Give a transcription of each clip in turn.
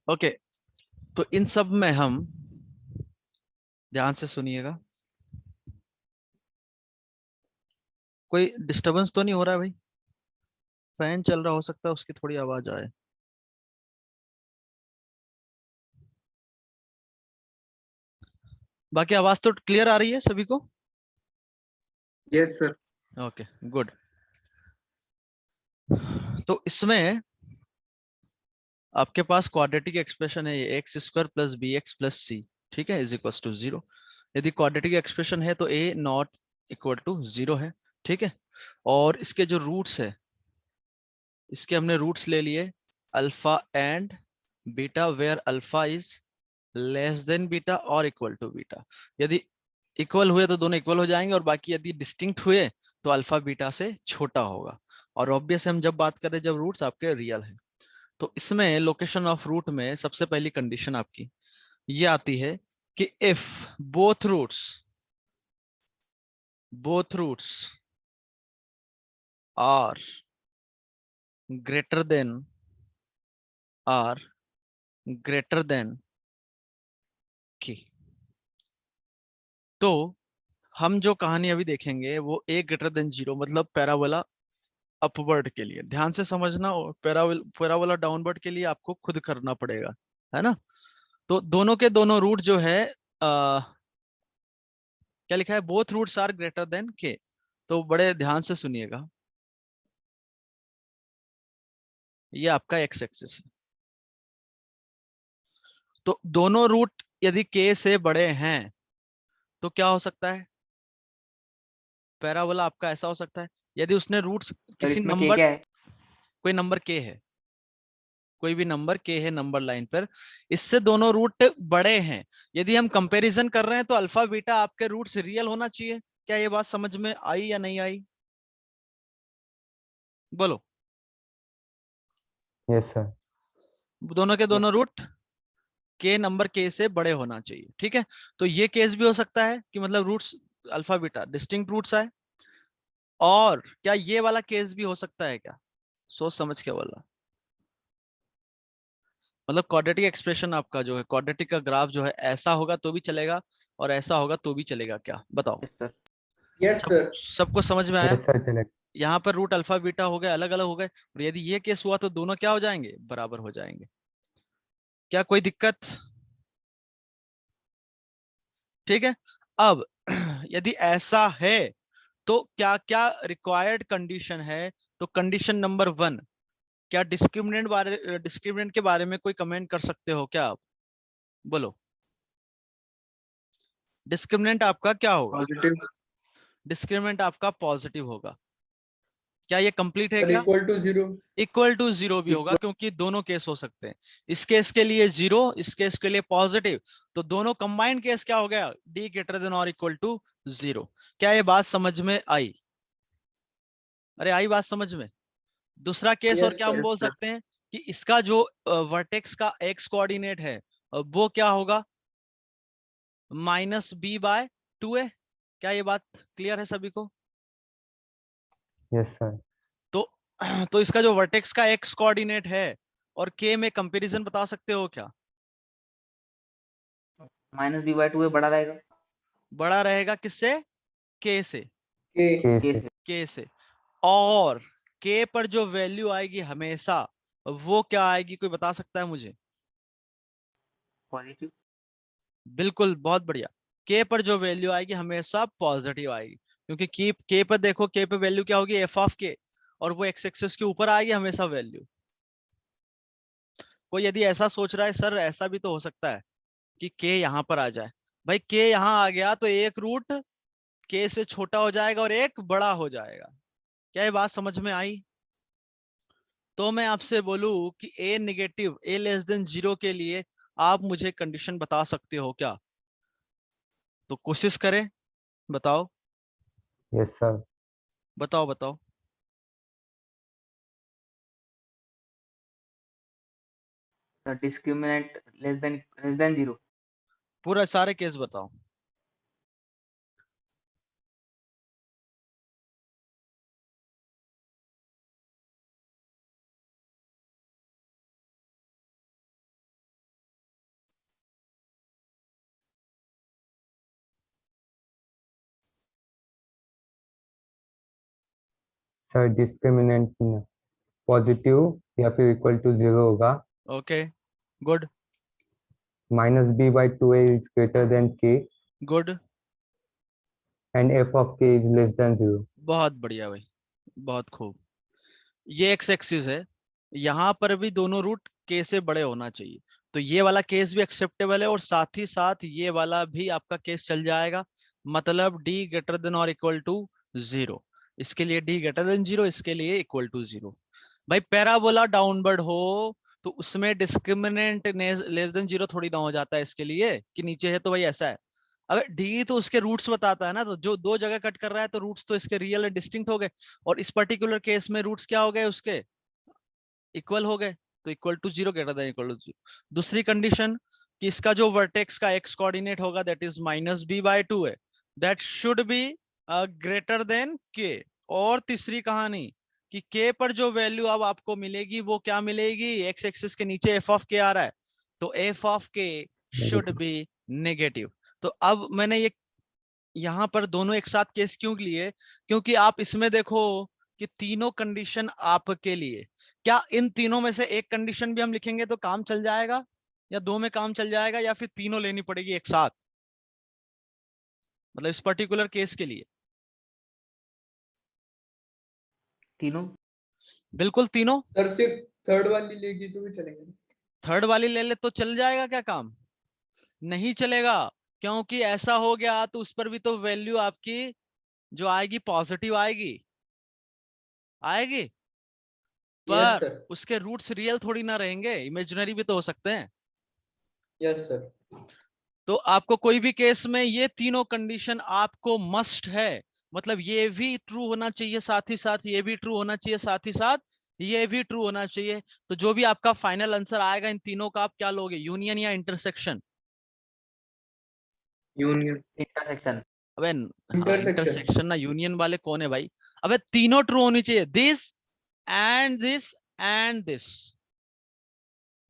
Okay, तो इन सब में हम ध्यान से सुनिएगा। कोई डिस्टरबेंस तो नहीं हो रहा है भाई? फैन चल रहा, हो सकता है उसकी थोड़ी आवाज आए। बाकी आवाज तो क्लियर आ रही है सभी को? Yes sir. Okay, good. तो इसमें आपके पास क्वाड्रेटिक एक्सप्रेशन है, ये X square plus B X plus C, ठीक है, इज इक्वल टू 0। यदि क्वाड्रेटिक एक्सप्रेशन है तो ए नॉट इक्वल टू 0 है, ठीक है। और इसके जो रूट्स है, इसके हमने रूट्स ले लिए alpha and beta, where alpha is less than beta और इक्वल टू बीटा। यदि इक्वल हुए तो दोनों इक्वल हो जाएंगे, और बाकी यदि डिस्टिंक्ट हुए तो अल्फा बीटा से छोटा होगा। और ऑब्वियस हम जब बात करें जब रूट्स आपके रियल है, तो इसमें लोकेशन ऑफ रूट में सबसे पहली कंडीशन आपकी ये आती है कि if both roots are greater than are greater than K, तो हम जो कहानी अभी देखेंगे वो ए ग्रेटर देन 0 मतलब पैराबोला अपवर्ड के लिए ध्यान से समझना, और पैराबोला डाउनवर्ड के लिए आपको खुद करना पड़ेगा, है ना। तो दोनों के दोनों रूट जो है क्या लिखा है, both roots are greater than K. तो बड़े ध्यान से सुनिएगा, ये आपका एक्स एक्सिस है। तो दोनों रूट यदि के से बड़े हैं तो क्या हो सकता है, पैराबोला आपका ऐसा हो सकता है यदि उसने रूट्स सर किसी इसमें के नंबर, क्या है? कोई नंबर के है, कोई भी नंबर के है नंबर लाइन पर, इससे दोनों रूट बड़े हैं। यदि हम कंपैरिजन कर रहे हैं तो अल्फा बीटा आपके रूट से रियल होना चाहिए। क्या ये बात समझ में आई या नहीं आई? बोलो। Yes sir. दोनों के यस दोनों सर। रूट के नंबर के से बड़े होना चाहिए, ठीक है। तो ये केस भी हो सकता है कि मतलब roots alpha beta distinct roots आए। और क्या ये वाला केस भी हो सकता है क्या? सोच समझ के बोला। मतलब क्वाड्रेटिक एक्सप्रेशन आपका जो है, क्वाड्रेटिक का ग्राफ जो है ऐसा होगा तो भी चलेगा और ऐसा होगा तो भी चलेगा, क्या बताओ? Yes sir. यस सब सर। सबको समझ में आया? यस सर चलेगा। यहाँ पर रूट अल्फा बीटा हो गए, अलग अलग हो गए, और यदि ये केस हुआ तो दोनों क्या हो जाएंगे, बराबर हो जाएंगे। क्या कोई दिक्कत? ठीक है। अब यदि ऐसा है तो क्या क्या रिक्वायर्ड कंडीशन है? तो कंडीशन नंबर 1, क्या डिस्क्रिमिनेंट के बारे में कोई कमेंट कर सकते हो क्या आप? बोलो, डिस्क्रिमिनेंट आपका क्या होगा? पॉजिटिव। डिस्क्रिमिनेंट आपका पॉजिटिव होगा। क्या ये कंप्लीट है सर क्या? Equal to 0। इक्वल टू 0 भी होगा, इक्वल। क्योंकि दोनों केस हो सकते हैं। इस केस के लिए 0, इस केस के लिए पॉजिटिव, तो दोनों कंबाइंड केस क्या हो गया, डी ग्रेटर देन और इक्वल टू 0। क्या ये बात समझ में आई? अरे आई बात समझ में? दूसरा केस और यस क्या हम सर। बोल सकते हैं कि इसका जो वर्टेक्स का एक्स कोऑर्डिनेट है वो क्या होगा, -b/2a। क्या ये बात क्लियर है सभी को? Yes sir. तो तो इसका जो वर्टेक्स का एक्स कोऑर्डिनेट है और के में कंपैरिजन बता सकते हो क्या? -b/2 बड़ा रहेगा। बड़ा रहेगा किससे? के से। के। के के से। से। के से। और के पर जो वैल्यू आएगी हमेशा, वो क्या आएगी, कोई बता सकता है मुझे? पॉजिटिव। बिल्कुल, बहुत बढ़िया। के पर जो वैल्यू आएगी हमेशा पॉजिटिव आएगी, क्योंकि के पर देखो, के पर वैल्यू क्या होगी, एफ ऑफ के, और वो एक्स एक्सिस के ऊपर आएगी हमेशा वैल्यू। कोई यदि ऐसा सोच रहा है सर ऐसा भी तो हो सकता है कि के यहाँ पर आ जाए, भाई के यहाँ आ गया तो एक रूट के से छोटा हो जाएगा और एक बड़ा हो जाएगा। क्या ये बात समझ में आई? तो मैं आपसे बोलूं कि ए नेगेटिव, ए लेस देन 0 के लिए आप मुझे कंडीशन बता सकते हो क्या? तो कोशिश करें, बताओ यस सर। बताओ बताओ। Discriminant less than 0। पूरा सारे केस बताओ। सर डिस्क्रिमिनेंट पॉजिटिव या फिर इक्वल टू 0 होगा, okay, good -b/2a is greater than k good, and f of k is less than 0. बहुत बढ़िया भाई, बहुत खूब। ये एक्स एक्सिस है, यहाँ पर भी दोनों रूट के से बड़े होना चाहिए, तो ये वाला केस भी एक्सेप्टेबल है और साथ ही साथ ये वाला भी आपका केस चल जाएगा। मतलब d ग्रेटर देन और इक्वल टू 0, इसके लिए d ग्रेटर देन 0, इसके लिए इक्वल टू 0। भाई पैराबोला डाउनवर्ड हो तो उसमें डिस्क्रिमिनेंट लेस देन 0 थोड़ी ना हो जाता है इसके लिए कि नीचे है तो भाई ऐसा है। अब डी तो उसके रूट्स बताता है ना, तो जो दो जगह कट कर रहा है तो रूट्स तो इसके रियल डिस्टिंक्ट हो गए, और इस पर्टिकुलर केस में रूट्स क्या हो गए उसके, इक्वल हो गए, तो equal to 0 greater than equal to 0। दूसरी कंडीशन कि इसका जो वर्टेक्स का एक्स कोऑर्डिनेट होगा दैट इज -b/2 है, that should be greater than K. और तीसरी कहानी कि k पर जो वैल्यू अब आपको मिलेगी वो क्या मिलेगी, एक्स एक्सिस के नीचे f ऑफ k आ रहा है, तो f of k should be negative. तो अब मैंने ये यहाँ पर दोनों एक साथ केस क्यों लिए, क्योंकि आप इसमें देखो कि तीनों कंडीशन आपके लिए, क्या इन तीनों में से एक कंडीशन भी हम लिखेंगे तो काम चल जाएगा, या दो में काम चल जाएगा, या फिर तीनों लेनी पड़ेगी एक साथ, मतलब इस पर्टिकुलर केस के लिए तीनों। बिल्कुल तीनों। सर सिर्फ थर्ड वाली लेगी तो भी चलेंगे? थर्ड वाली ले ले तो चल जाएगा क्या काम, नहीं चलेगा, क्योंकि ऐसा हो गया तो उस पर भी तो वैल्यू आपकी जो आएगी पॉजिटिव आएगी, आएगी, यस पर सर, उसके रूट्स रियल थोड़ी ना रहेंगे, इमेजिनरी भी तो हो सकते हैं। Yes sir. तो आपको कोई भी केस में ये तीनों कंडीशन आपको मस्ट है, मतलब ये भी ट्रू होना चाहिए, साथ ही साथ ये भी ट्रू होना चाहिए, साथ ही साथ ये भी ट्रू होना चाहिए। तो जो भी आपका फाइनल आंसर आएगा इन तीनों का आप क्या लोगे, यूनियन या इंटरसेक्शन? यूनियन। इंटरसेक्शन। अबे हाँ इंटरसेक्शन। इंटरसेक्शन ना, यूनियन वाले कौन है भाई? अबे तीनों ट्रू होनी चाहिए, this and this and this.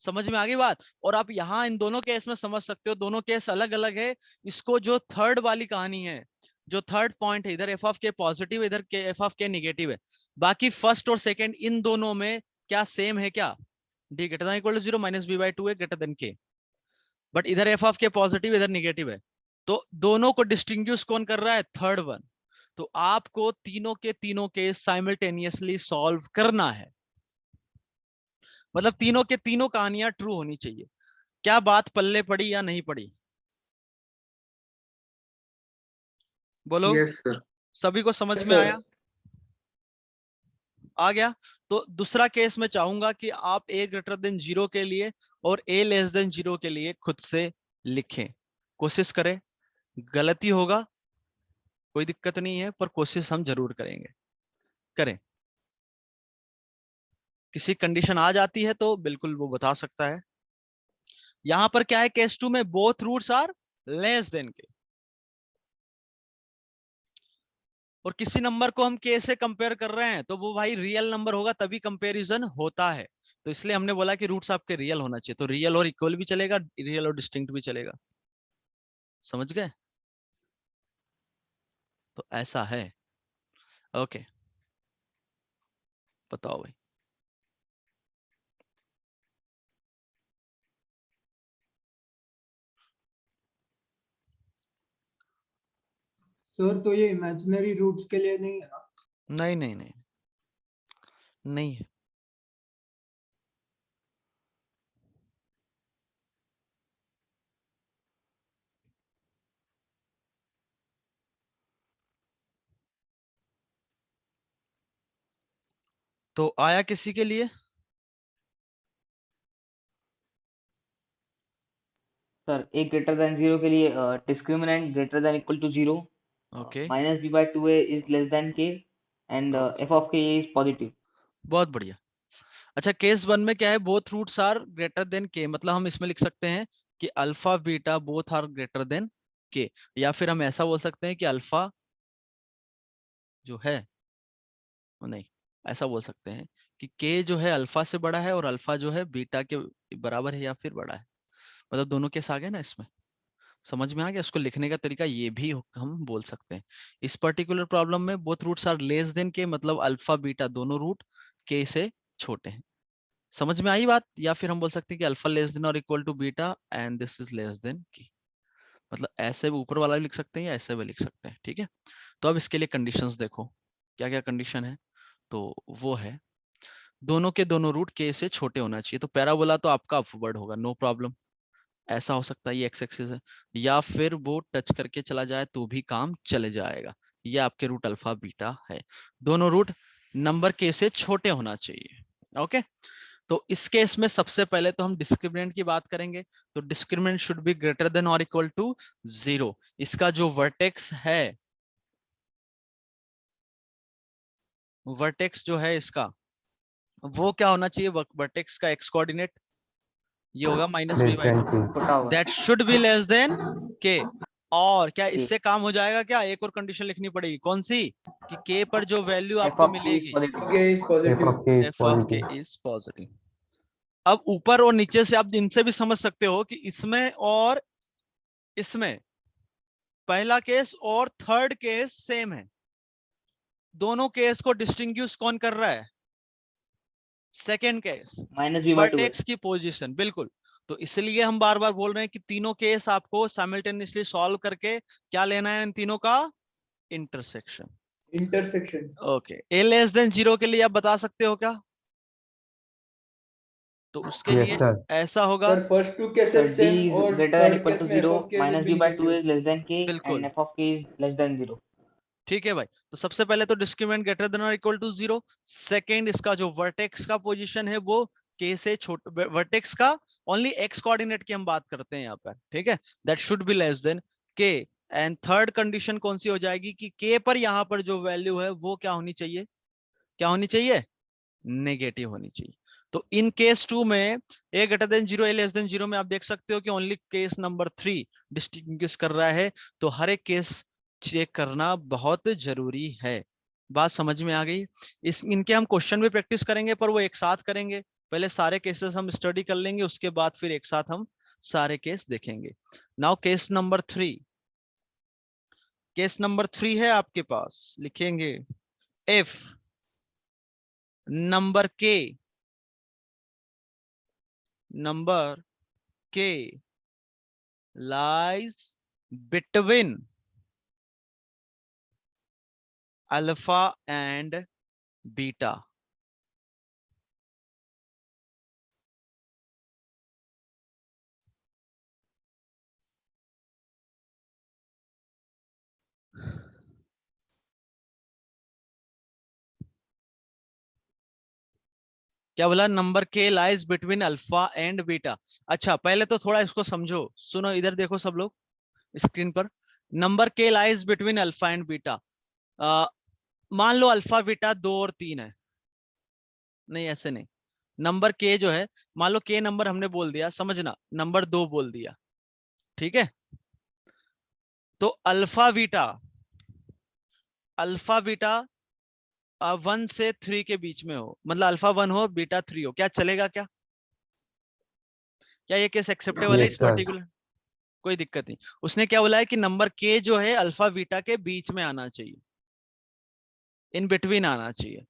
समझ में आ गई बात? और आप यहाँ इन दोनों केस में समझ सकते हो, दोनों केस अलग अलग है। इसको जो थर्ड वाली कहानी है, जो थर्ड पॉइंट है, इधर एफ ऑफ के पॉजिटिव, इधर एफ ऑफ के निगेटिव है। बाकी फर्स्ट और सेकंड इन दोनों में क्या सेम है, क्या D greater than equal to 0 -b/2 है ग्रेटर देन के, बट इधर एफ ऑफ के पॉजिटिव इधर निगेटिव है, तो दोनों को डिस्टिंग्विश कौन कर रहा है, थर्ड वन। तो आपको तीनों के तीनों केस साइमल्टेनियसली सॉल्व करना है, मतलब तीनों के तीनों कहानियां ट्रू होनी चाहिए। क्या बात पल्ले पड़ी या नहीं पड़ी, बोलो? Yes sir. सभी को समझ में सर आया, आ गया? तो दूसरा केस मैं चाहूंगा कि आप a ग्रेटर देन 0 के लिए और a लेस देन 0 के लिए खुद से लिखें, कोशिश करें। गलती होगा कोई दिक्कत नहीं है, पर कोशिश हम जरूर करेंगे, करें। किसी कंडीशन आ जाती है तो बिल्कुल वो बता सकता है। यहां पर क्या है, केस 2 में both roots are less than K, और किसी नंबर को हम के से कंपेयर कर रहे हैं तो वो भाई रियल नंबर होगा तभी कंपैरिजन होता है। तो इसलिए हमने बोला कि रूट्स आपके रियल होना चाहिए, तो रियल और इक्वल भी चलेगा, रियल और डिस्टिंक्ट भी चलेगा। समझ गए? तो ऐसा है। ओके, बताओ भाई। सर तो ये इमेजिनरी रूट्स के लिए नहीं है ना? नहीं नहीं नहीं, नहीं है। तो आया किसी के लिए? सर a ग्रेटर देन 0 के लिए discriminant greater than equal to 0, okay, -b/2a is less than k and f of k is positive. बहुत बढ़िया। अच्छा, केस 1 में क्या है, both roots are greater than K, मतलब हम इसमें लिख सकते हैं कि alpha beta both are greater than K, या फिर हम ऐसा बोल सकते हैं कि अल्फा जो है, नहीं, ऐसा बोल सकते हैं कि के जो है अल्फा से बड़ा है और अल्फा जो है बीटा के बराबर है या फिर बड़ा है, मतलब दोनों केस आ गए ना इसमें। समझ में आ गया? इसको लिखने का तरीका ये भी हम बोल सकते हैं। इस पर्टिकुलर प्रॉब्लम में both roots are less than K, मतलब अल्फा बीटा दोनों रूट के से छोटे हैं। समझ में आई बात? या फिर हम बोल सकते हैं कि अल्फा लेस देन और equal to beta and this is less than K. मतलब ऐसे भी ऊपर वाला भी लिख सकते हैं या ऐसे भी लिख सकते हैं, ठीक है। तो अब इसके लिए कंडीशंस देखो क्या क्या कंडीशन है। तो वो है दोनों के दोनों रूट के से छोटे होना चाहिए। तो पैराबोला तो आपका अपवर्ड होगा, नो प्रॉब्लम। ऐसा हो सकता है ये एक्स एक्सिस है, या फिर वो टच करके चला जाए तो भी काम चले जाएगा। ये आपके रूट अल्फा बीटा है। दोनों रूट नंबर के से छोटे होना चाहिए। ओके, तो इस केस में सबसे पहले तो हम डिस्क्रिमिनेंट की बात करेंगे। तो discriminant should be greater than और इक्वल टू 0। इसका जो वर्टेक्स है, वर्टेक्स जो है इसका, वो क्या होना चाहिए? वर्टेक्स का एक्स कोऑर्डिनेट ये होगा minus B less by than two. K. छोटा होगा that should be less than K. और क्या के। इससे काम हो जाएगा? क्या एक और कंडीशन लिखनी पड़ेगी, कौन सी? कि के पर जो वैल्यू एफ आपको ऑफ के इज मिलेगी, पॉजिटिव। के is F positive. Of K is F of K positive. Is positive. अब ऊपर और नीचे से आप इनसे भी समझ सकते हो कि इसमें और इसमें पहला केस और थर्ड केस सेम है। दोनों केस को डिस्टिंग्विश कौन कर रहा है? Second case, minus B by two है। वर्टेक्स की पोजीशन, बिल्कुल। तो इसलिए हम बार बार बोल रहे हैं कि तीनों केस आपको साइमल्टेनियसली सॉल्व करके क्या लेना है? इन तीनों का इंटरसेक्शन। इंटरसेक्शन। ओके, ए लेस देन 0 के लिए आप बता सकते हो क्या? तो उसके यस लिए सर। ऐसा होगा, sir first two sir cases D same is और greater than third equal case two में F 0, of K will minus B B by two negative. Is less than K and बिल्कुल। F of K is less than 0। ठीक है भाई, तो सबसे पहले तो डिस्क्रिमिनेंट ग्रेटर देन और इक्वल टू 0। सेकेंड, इसका जो वर्टेक्स का पोजीशन है वो के से छोटा, वर्टेक्स का ओनली एक्स कोऑर्डिनेट की हम बात करते हैं यहाँ पर, ठीक है। That should be less than K. And third condition कौन सी हो जाएगी? कि के पर यहाँ पर जो वैल्यू है वो क्या होनी चाहिए? क्या होनी चाहिए? नेगेटिव होनी चाहिए। तो इन केस 2 में ए ग्रेटर देन 0 ए लेस देन 0 में आप देख सकते हो कि ओनली केस नंबर 3 डिस्टिंग्विश कर रहा है। तो हर एक केस चेक करना बहुत जरूरी है। बात समझ में आ गई? इस इनके हम क्वेश्चन भी प्रैक्टिस करेंगे, पर वो एक साथ करेंगे। पहले सारे केसेस हम स्टडी कर लेंगे, उसके बाद फिर एक साथ हम सारे केस देखेंगे। Now case number 3। Case number 3 है आपके पास, लिखेंगे इफ नंबर के lies between alpha and beta। क्या बोला? नंबर के lies between alpha and beta. अच्छा, पहले तो थोड़ा इसको समझो, सुनो, इधर देखो सब लोग स्क्रीन पर। नंबर के lies between alpha and beta. मान लो अल्फा बीटा 2 और 3 है। नहीं, ऐसे नहीं। नंबर के जो है, मान लो के नंबर हमने बोल दिया, समझना, नंबर 2 बोल दिया, ठीक है। तो अल्फा बीटा 1 से 3 के बीच में हो, मतलब अल्फा 1 हो बीटा 3 हो, क्या चलेगा? क्या ये केस एक्सेप्टेबल है यस इस सर। पर्टिकुलर? कोई दिक्कत नहीं। उसने क्या बोला है कि नंबर के जो है अल्फा बीटा के बीच में आना चाहिए, इन बिटवीन आना चाहिए।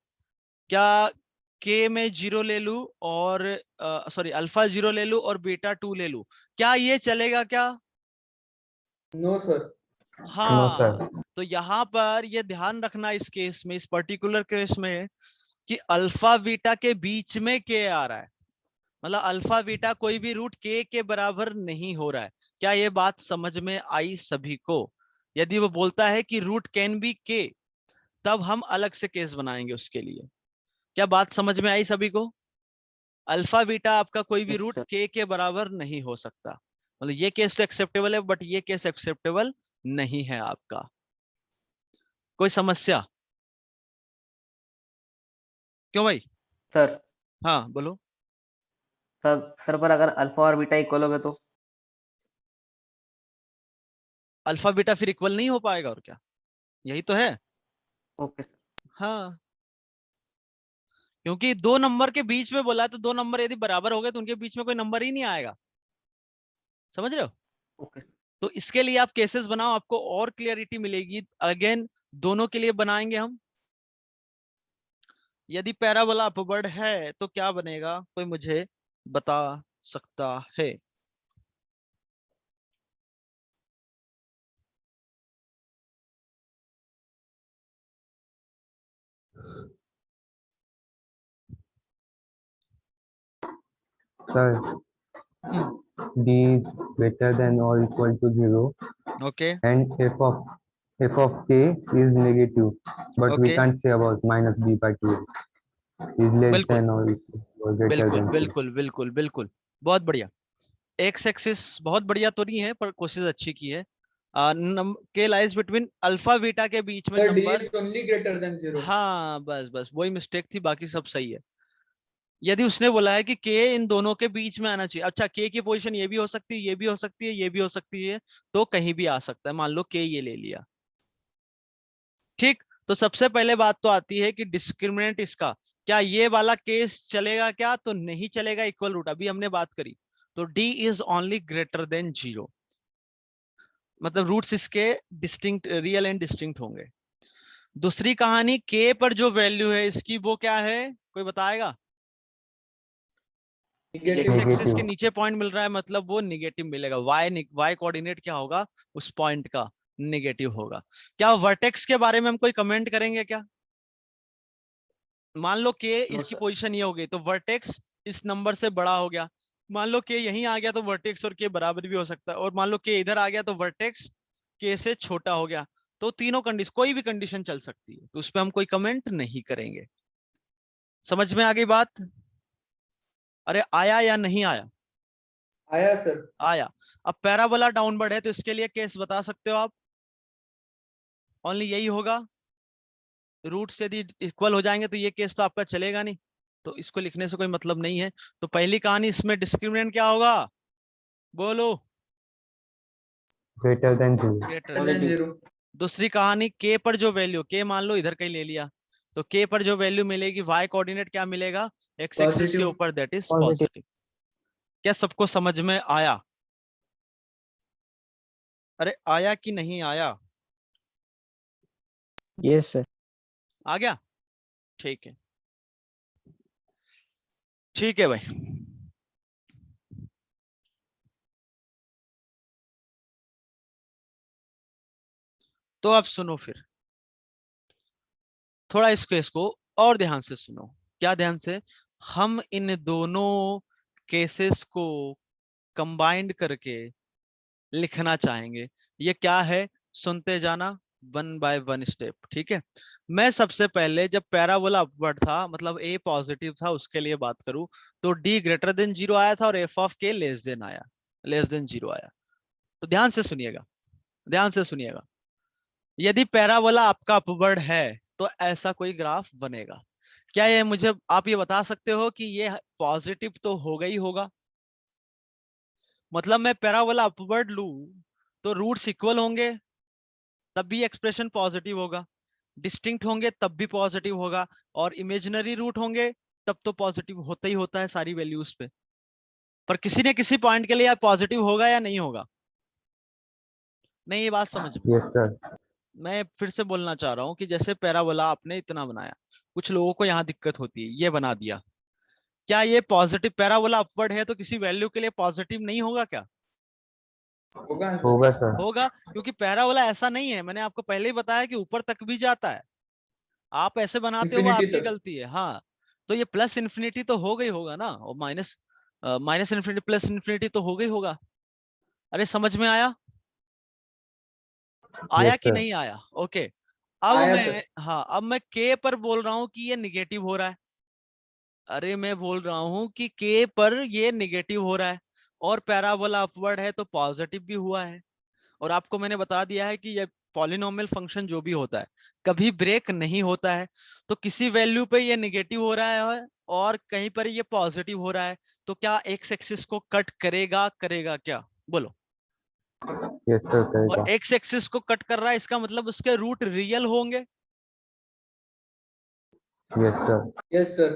क्या के में 0 ले लू और सॉरी अल्फा 0 ले लू और बीटा 2 ले लू, क्या ये चलेगा क्या? No sir. नो हाँ। सर। तो यहाँ पर ये ध्यान रखना इस केस में, इस पर्टिकुलर केस में, कि अल्फा बीटा के बीच में के आ रहा है, मतलब अल्फा बीटा कोई भी रूट के बराबर नहीं हो रहा है। क्या ये बात समझ में आई सभी को? यदि वो बोलता है कि रूट कैन बी के, तब हम अलग से केस बनाएंगे उसके लिए। क्या बात समझ में आई सभी को? अल्फा बीटा आपका कोई भी यस रूट सर। के बराबर नहीं हो सकता। मतलब ये केस तो एक्सेप्टेबल है, बट ये केस एक्सेप्टेबल नहीं है आपका। कोई समस्या? क्यों भाई? सर हाँ बोलो। सर पर अगर अल्फा और बीटा इक्वल हो गए तो? अल्फा बीटा फिर इक्वल नहीं हो पाएगा, और क्या, यही तो है। Okay sir. हाँ, क्योंकि दो नंबर के बीच में बोला है, तो दो नंबर यदि बराबर हो गए तो उनके बीच में कोई नंबर ही नहीं आएगा। समझ रहे हो? ओके। तो इसके लिए आप केसेस बनाओ, आपको और क्लियरिटी मिलेगी। अगेन दोनों के लिए बनाएंगे हम। यदि पैराबोला अपवर्ड है तो क्या बनेगा, कोई मुझे बता सकता है? Sir, D is greater than or equal to 0 okay and f of k is negative, but we okay, can't say about minus b by 2 is less बिल्कुल than or equal or greater बिल्कुल than 2. बिल्कुल बिल्कुल बिल्कुल, बहुत बढ़िया। X axis बहुत बढ़िया तो नहीं है पर कोशिश अच्छी की है। के लाइज बिटवीन अल्फा बीटा के बीच में Sir, D number. is only greater than 0. हाँ बस बस वही मिस्टेक थी, बाकी सब सही है। यदि उसने बोला है कि के इन दोनों के बीच में आना चाहिए, अच्छा के की पोजीशन ये भी हो सकती है, ये भी हो सकती है, ये भी हो सकती है, तो कहीं भी आ सकता है। मान लो के ये ले लिया, ठीक। तो सबसे पहले बात तो आती है कि डिस्क्रिमिनेंट इसका, क्या ये वाला केस चलेगा क्या? तो नहीं चलेगा, इक्वल रूट अभी हमने बात करी। तो D is only greater than 0, मतलब रूट्स इसके डिस्टिंक्ट, रियल एंड डिस्टिंक्ट होंगे। दूसरी कहानी, के पर जो वैल्यू है इसकी वो क्या है, कोई बताएगा? X Negative. एक्सिस के Negative. नीचे पॉइंट मिल रहा है, मतलब वो निगेटिव मिलेगा। वाई कोऑर्डिनेट क्या होगा उस पॉइंट का? निगेटिव होगा। क्या वर्टेक्स के बारे में हम कोई कमेंट करेंगे क्या? मान लो के नो इसकी सर। पोजीशन ये हो गई तो वर्टेक्स इस नंबर से बड़ा हो गया। मान लो के यहीं आ गया तो वर्टेक्स और के बराबर भी हो सकता है, और मान लो के इधर आ गया तो वर्टेक्स के से छोटा हो गया। तो तीनों कंडीशन, कोई भी कंडीशन चल सकती है, तो उस पर हम कोई कमेंट नहीं करेंगे। समझ में आ गई बात? अरे आया या नहीं आया? आया सर। आया। अब पैराबोला डाउनवर्ड है तो इसके लिए केस बता सकते हो आप? ओनली यही होगा, रूट्स यदि इक्वल हो जाएंगे तो ये केस तो आपका चलेगा नहीं, तो इसको लिखने से कोई मतलब नहीं है। तो पहली कहानी, इसमें डिस्क्रिमिनेंट क्या होगा, बोलो? Greater than 0. Greater. Greater than 0. दूसरी कहानी, के पर जो वैल्यू, के मान लो इधर कहीं ले लिया, तो के पर जो वैल्यू मिलेगी वाई कोऑर्डिनेट क्या मिलेगा, एक्स एक्सिस के Positive. ऊपर, दैट इज Positive. पॉजिटिव। क्या सबको समझ में आया? अरे आया कि नहीं आया? Yes sir. आ गया, ठीक है। ठीक है भाई। तो आप सुनो फिर, थोड़ा इस केस को और ध्यान से सुनो। क्या ध्यान से? हम इन दोनों केसेस को कंबाइंड करके लिखना चाहेंगे। ये क्या है, सुनते जाना, वन बाय वन स्टेप, ठीक है। मैं सबसे पहले जब पैराबोला अपवर्ड था, मतलब ए पॉजिटिव था, उसके लिए बात करूं तो डी ग्रेटर देन 0 आया था और एफ ऑफ के लेस देन आया, लेस देन 0 आया। तो ध्यान से सुनिएगा, ध्यान से सुनिएगा। यदि पैराबोला आपका अपवर्ड है तो ऐसा कोई ग्राफ बनेगा। क्या ये मुझे आप ये बता सकते हो कि ये पॉजिटिव तो होगा ही होगा? मतलब मैं पैराबोला अपवर्ड लू तो रूट्स इक्वल होंगे तब भी एक्सप्रेशन पॉजिटिव होगा, डिस्टिंक्ट होंगे तब भी पॉजिटिव होगा, और इमेजिनरी रूट होंगे तब तो पॉजिटिव होता ही होता है सारी वैल्यूज पे। पर किसी न किसी पॉइंट के लिए पॉजिटिव होगा या नहीं होगा? नहीं, ये बात समझ में? Yes, sir. मैं फिर से बोलना चाह रहा हूँ कि जैसे पैराबोला आपने इतना बनाया, कुछ लोगों को यहाँ दिक्कत होती है, ये बना दिया, क्या ये पॉजिटिव पैराबोला अपवर्ड है तो किसी वैल्यू के लिए पॉजिटिव नहीं होगा क्या? होगा सर। होगा sir. होगा, क्योंकि पैराबोला ऐसा नहीं है, मैंने आपको पहले ही बताया कि ऊपर तक भी जाता है। आप ऐसे बनाते हो वो Infinity आपकी तक। गलती है। हाँ, तो ये प्लस इन्फिनिटी तो हो गई होगा ना, और minus minus infinity plus infinity तो हो गई होगा। अरे समझ में आया? आया Yes, कि sir. नहीं आया? ओके। अब आया मैं, सर। हाँ अब मैं के पर बोल रहा हूँ कि ये निगेटिव हो रहा है। अरे मैं बोल रहा हूँ कि के पर ये निगेटिव हो रहा है, और पैराबोला अपवर्ड है तो पॉजिटिव भी हुआ है। और आपको मैंने बता दिया है कि ये पॉलिनोमियल फंक्शन जो भी होता है कभी ब्रेक नहीं होता है। तो किसी वैल्यू पे ये निगेटिव हो रहा है और कहीं पर ये पॉजिटिव हो रहा है, तो क्या एक्स एक्सिस को कट करेगा? करेगा क्या, बोलो? Yes, sir. और करेगा. एक्स एक्सिस को कट कर रहा है, इसका मतलब उसके रूट रियल होंगे। Yes, sir. Yes sir.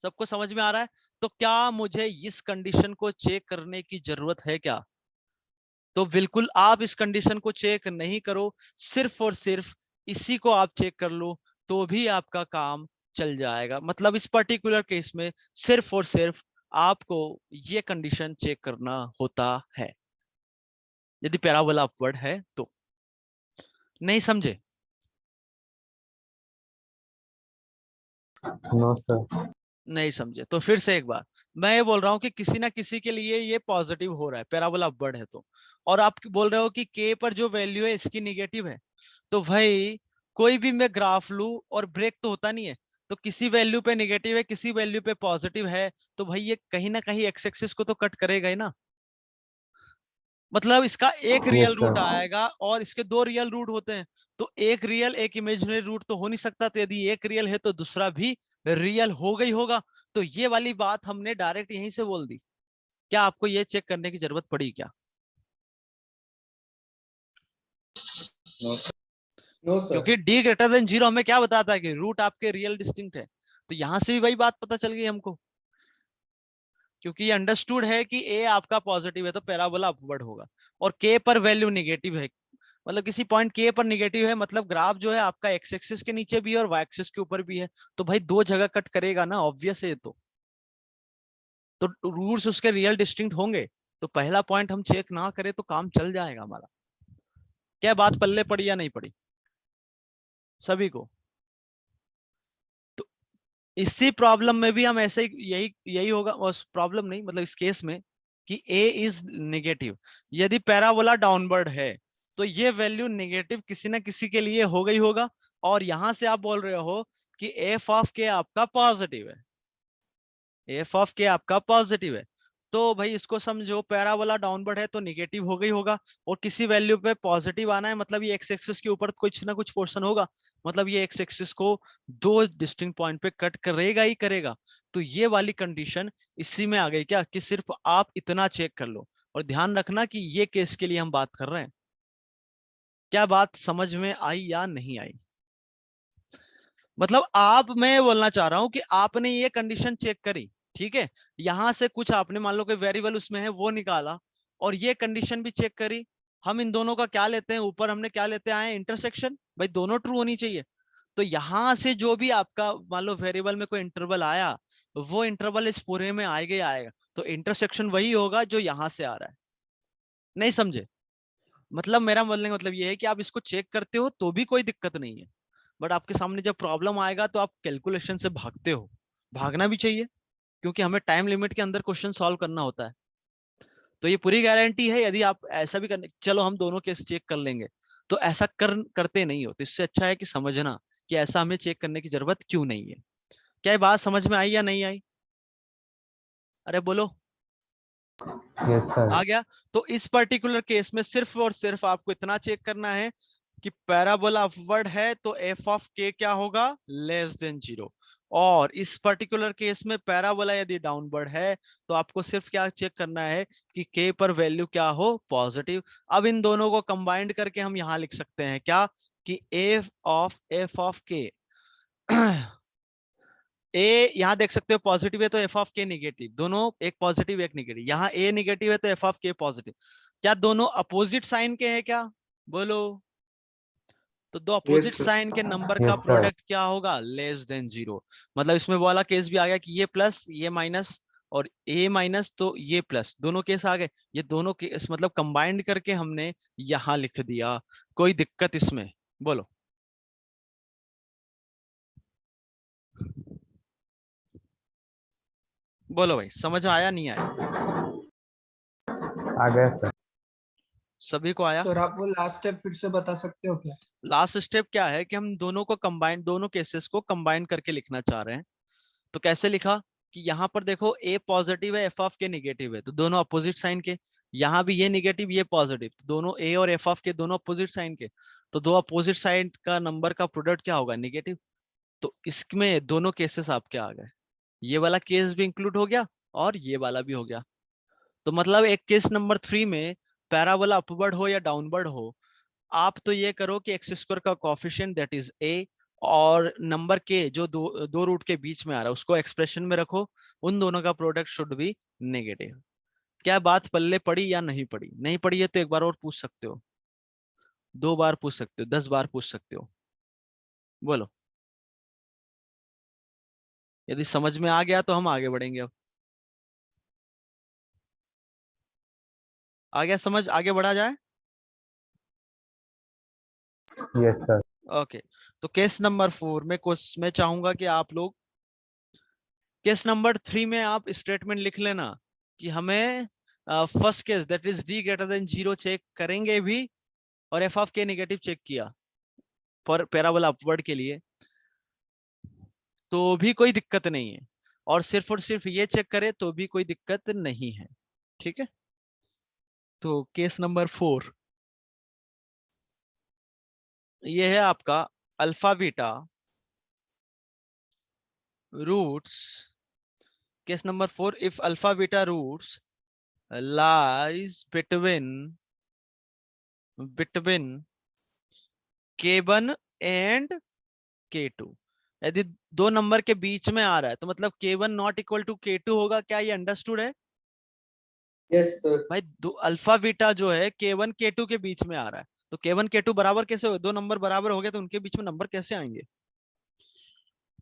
सबको समझ में आ रहा है? तो क्या मुझे इस कंडीशन को चेक करने की जरूरत है क्या? तो बिल्कुल आप इस कंडीशन को चेक नहीं करो, सिर्फ और सिर्फ इसी को आप चेक कर लो तो भी आपका काम चल जाएगा। मतलब इस पर्टिकुलर केस में सिर्फ और सिर्फ आपको ये कंडीशन चेक करना होता है यदि पैराबोला अपवर्ड है तो। नहीं समझे? No sir. नहीं समझे तो फिर से एक बार मैं ये बोल रहा हूँ कि किसी ना किसी के लिए ये पॉजिटिव हो रहा है, पैराबोला अपवर्ड है तो, और आप बोल रहे हो कि के पर जो वैल्यू है इसकी निगेटिव है, तो भाई कोई भी मैं ग्राफ लू और ब्रेक तो होता नहीं है, तो किसी वैल्यू पे निगेटिव है किसी वैल्यू पे पॉजिटिव है, तो भाई ये कहीं ना कहीं एक्स एक्सिस को तो कट करेगा ही ना। मतलब इसका एक रियल यस रूट सर। आएगा और इसके दो रियल रूट होते हैं, तो एक रियल एक इमेजिनरी रूट तो हो नहीं सकता, तो यदि एक रियल है तो दूसरा भी रियल हो गई होगा। तो ये वाली बात हमने डायरेक्ट यहीं से बोल दी, क्या आपको ये चेक करने की जरूरत पड़ी क्या? No sir. क्योंकि डी ग्रेटर देन जीरो हमें क्या बताता है कि रूट आपके रियल डिस्टिंक्ट है, तो यहां से भी वही बात पता चल गई हमको, क्योंकि ये अंडरस्टूड है कि ए आपका पॉजिटिव है तो पैराबोला अपवर्ड होगा, और के पर वैल्यू निगेटिव है, मतलब किसी पॉइंट के पर निगेटिव है, मतलब ग्राफ जो है आपका एक्स एक्सिस के नीचे भी है और वाई एक्सिस के ऊपर भी है, तो भाई दो जगह कट करेगा ना, ऑब्वियस है ये तो रूट्स उसके रियल डिस्टिंक्ट होंगे, तो पहला पॉइंट हम चेक ना करें तो काम चल जाएगा हमारा। क्या बात पल्ले पड़ी या नहीं पड़ी सभी को? तो इसी प्रॉब्लम में भी हम ऐसे ही यही यही होगा, उस प्रॉब्लम नहीं मतलब इस केस में कि a इज नेगेटिव, यदि पैराबोला डाउनवर्ड है तो ये वैल्यू नेगेटिव किसी ना किसी के लिए हो गई होगा, और यहां से आप बोल रहे हो कि एफ ऑफ के आपका पॉजिटिव है, एफ ऑफ के आपका पॉजिटिव है, तो भाई इसको समझो पैराबोला डाउनवर्ड है तो निगेटिव हो गई होगा, और किसी वैल्यू पे पॉजिटिव आना है मतलब ये एक्स एक्सिस के ऊपर कुछ ना कुछ पोर्शन होगा, मतलब ये एक्स एक्सिस को दो डिस्टिंक्ट पॉइंट पे कट करेगा ही करेगा। तो ये वाली कंडीशन इसी में आ गई क्या कि सिर्फ आप इतना चेक कर लो, और ध्यान रखना कि ये केस के लिए हम बात कर रहे हैं। क्या बात समझ में आई या नहीं आई? मतलब आप, मैं बोलना चाह रहा हूं कि आपने ये कंडीशन चेक करी, ठीक है, यहां से कुछ आपने मान लो कि वेरिएबल उसमें है वो निकाला, और ये कंडीशन भी चेक करी, हम इन दोनों का क्या लेते हैं, ऊपर हमने क्या लेते आए इंटरसेक्शन, भाई दोनों ट्रू होनी चाहिए। तो यहां से जो भी आपका मान लो वेरिएबल में कोई इंटरवल आया, वो इंटरवल इस पूरे में आएगा ही आएगा, तो इंटरसेक्शन वही होगा जो यहां से आ रहा है। नहीं समझे? मतलब मेरा बोलने का मतलब ये है कि आप इसको चेक करते हो तो भी कोई दिक्कत नहीं है, बट आपके सामने जब प्रॉब्लम आएगा तो आप कैलकुलेशन से भागते हो, भागना भी चाहिए, क्योंकि हमें टाइम लिमिट के अंदर क्वेश्चन सॉल्व करना होता है। तो ये पूरी गारंटी है यदि आप ऐसा भी करने, चलो हम दोनों केस चेक कर लेंगे, तो ऐसा करते नहीं हो, तो इससे अच्छा है कि समझना कि ऐसा हमें चेक करने की जरूरत क्यों नहीं है। क्या ये बात समझ में आई या नहीं आई? अरे बोलो। Yes sir. आ गया? तो इस पर्टिकुलर केस में सिर्फ और सिर्फ आपको इतना चेक करना है कि पैराबोला अपवर्ड है तो एफ ऑफ के क्या होगा, लेस देन जीरो, और इस पर्टिकुलर केस में पैराबोला यदि डाउनवर्ड है तो आपको सिर्फ क्या चेक करना है कि के पर वैल्यू क्या हो, पॉजिटिव। अब इन दोनों को कंबाइंड करके हम यहां लिख सकते हैं क्या कि एफ ऑफ के ए, यहां देख सकते हो पॉजिटिव है तो एफ ऑफ के निगेटिव, दोनों एक पॉजिटिव एक निगेटिव, यहाँ ए निगेटिव है तो एफ ऑफ के पॉजिटिव, क्या दोनों अपोजिट साइन के हैं क्या? बोलो। तो दो अपोजिट Yes, sir. साइन के नंबर का यस सर। प्रोडक्ट क्या होगा, लेस देन जीरो। मतलब इसमें वाला केस भी आ गया कि ये प्लस ये माइनस और ए माइनस तो ये प्लस, दोनों केस आ गए, ये दोनों केस मतलब कंबाइंड करके हमने यहां लिख दिया। कोई दिक्कत इसमें? बोलो। बोलो भाई, समझ में आया नहीं आया? आ गया सर। सभी को आया? सर आप वो लास्ट स्टेप फिर से बता सकते हो क्या? लास्ट स्टेप क्या है कि हम दोनों को कंबाइन, दोनों केसेस को कंबाइन करके लिखना चाह रहे हैं। तो कैसे लिखा कि यहाँ पर देखो ए पॉजिटिव है एफ ऑफ के निगेटिव है, तो दोनों अपोजिट साइन के, यहाँ भी ये निगेटिव ये पॉजिटिव, तो दोनों ए और एफ ऑफ के दोनों अपोजिट साइन के, तो दो अपोजिट साइन का नंबर का प्रोडक्ट क्या होगा, निगेटिव। तो इसमें दोनों केसेस आपके आ गए, ये वाला केस भी इंक्लूड हो गया और ये वाला भी हो गया। तो मतलब एक केस नंबर 3 में पैराबोला अपवर्ड हो या डाउनवर्ड हो, आप तो ये करो कि एक्स स्क्वायर का कोफिशिएंट दैट इज ए, और नंबर के जो दो दो रूट के बीच में आ रहा है उसको एक्सप्रेशन में रखो, उन दोनों का प्रोडक्ट शुड बी नेगेटिव। क्या बात पल्ले पड़ी या नहीं पड़ी? नहीं पड़ी है तो एक बार और पूछ सकते हो, 2 बार पूछ सकते हो, 10 बार पूछ सकते हो, बोलो। यदि समझ में आ गया तो हम आगे बढ़ेंगे। अब आ गया समझ, आगे बढ़ा जाए? Yes sir. ओके, तो केस नंबर 4 में मैं चाहूंगा कि आप लोग केस नंबर 3 में आप स्टेटमेंट लिख लेना कि हमें first case that is D greater than 0 check करेंगे भी, और F of K negative check किया फॉर पैराबोला अपवर्ड के लिए तो भी कोई दिक्कत नहीं है, और सिर्फ ये चेक करे तो भी कोई दिक्कत नहीं है। ठीक है, तो केस नंबर 4 ये है आपका alpha beta roots. Case number 4, if alpha beta roots lies between k1 and k2। यदि 2 नंबर के बीच में आ रहा है तो मतलब k1 not equal to k2 होगा। क्या ये अंडरस्टूड है? Yes sir. भाई दो अल्फा बीटा जो है k1 k2 के बीच में आ रहा है, तो k1 k2 बराबर कैसे हो? 2 नंबर बराबर हो गए तो उनके बीच में नंबर कैसे आएंगे?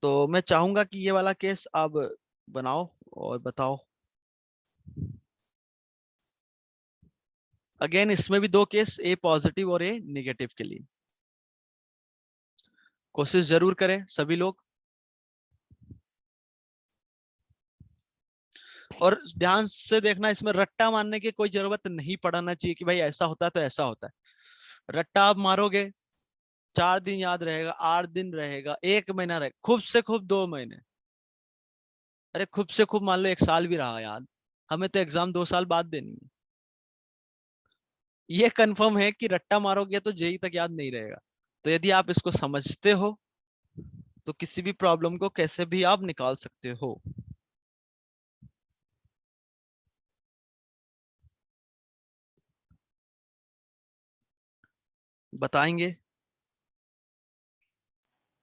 तो मैं चाहूंगा कि ये वाला केस आप बनाओ और बताओ। अगेन इसमें भी 2 केस, ए पॉजिटिव और ए निगेटिव के लिए। कोशिश जरूर करें सभी लोग, और ध्यान से देखना, इसमें रट्टा मारने की कोई जरूरत नहीं पड़ना चाहिए कि भाई ऐसा होता है तो ऐसा होता है। रट्टा आप मारोगे 4 दिन याद रहेगा, 8 दिन रहेगा, 1 महीना रहेगा, खूब से खूब 2 महीने, अरे खूब से खूब मान लो 1 साल भी रहा याद। हमें तो एग्जाम 2 साल बाद देनी है। ये कंफर्म है कि रट्टा मारोगे तो जेई तक याद नहीं रहेगा। तो यदि आप इसको समझते हो तो किसी भी प्रॉब्लम को कैसे भी आप निकाल सकते हो। बताएंगे?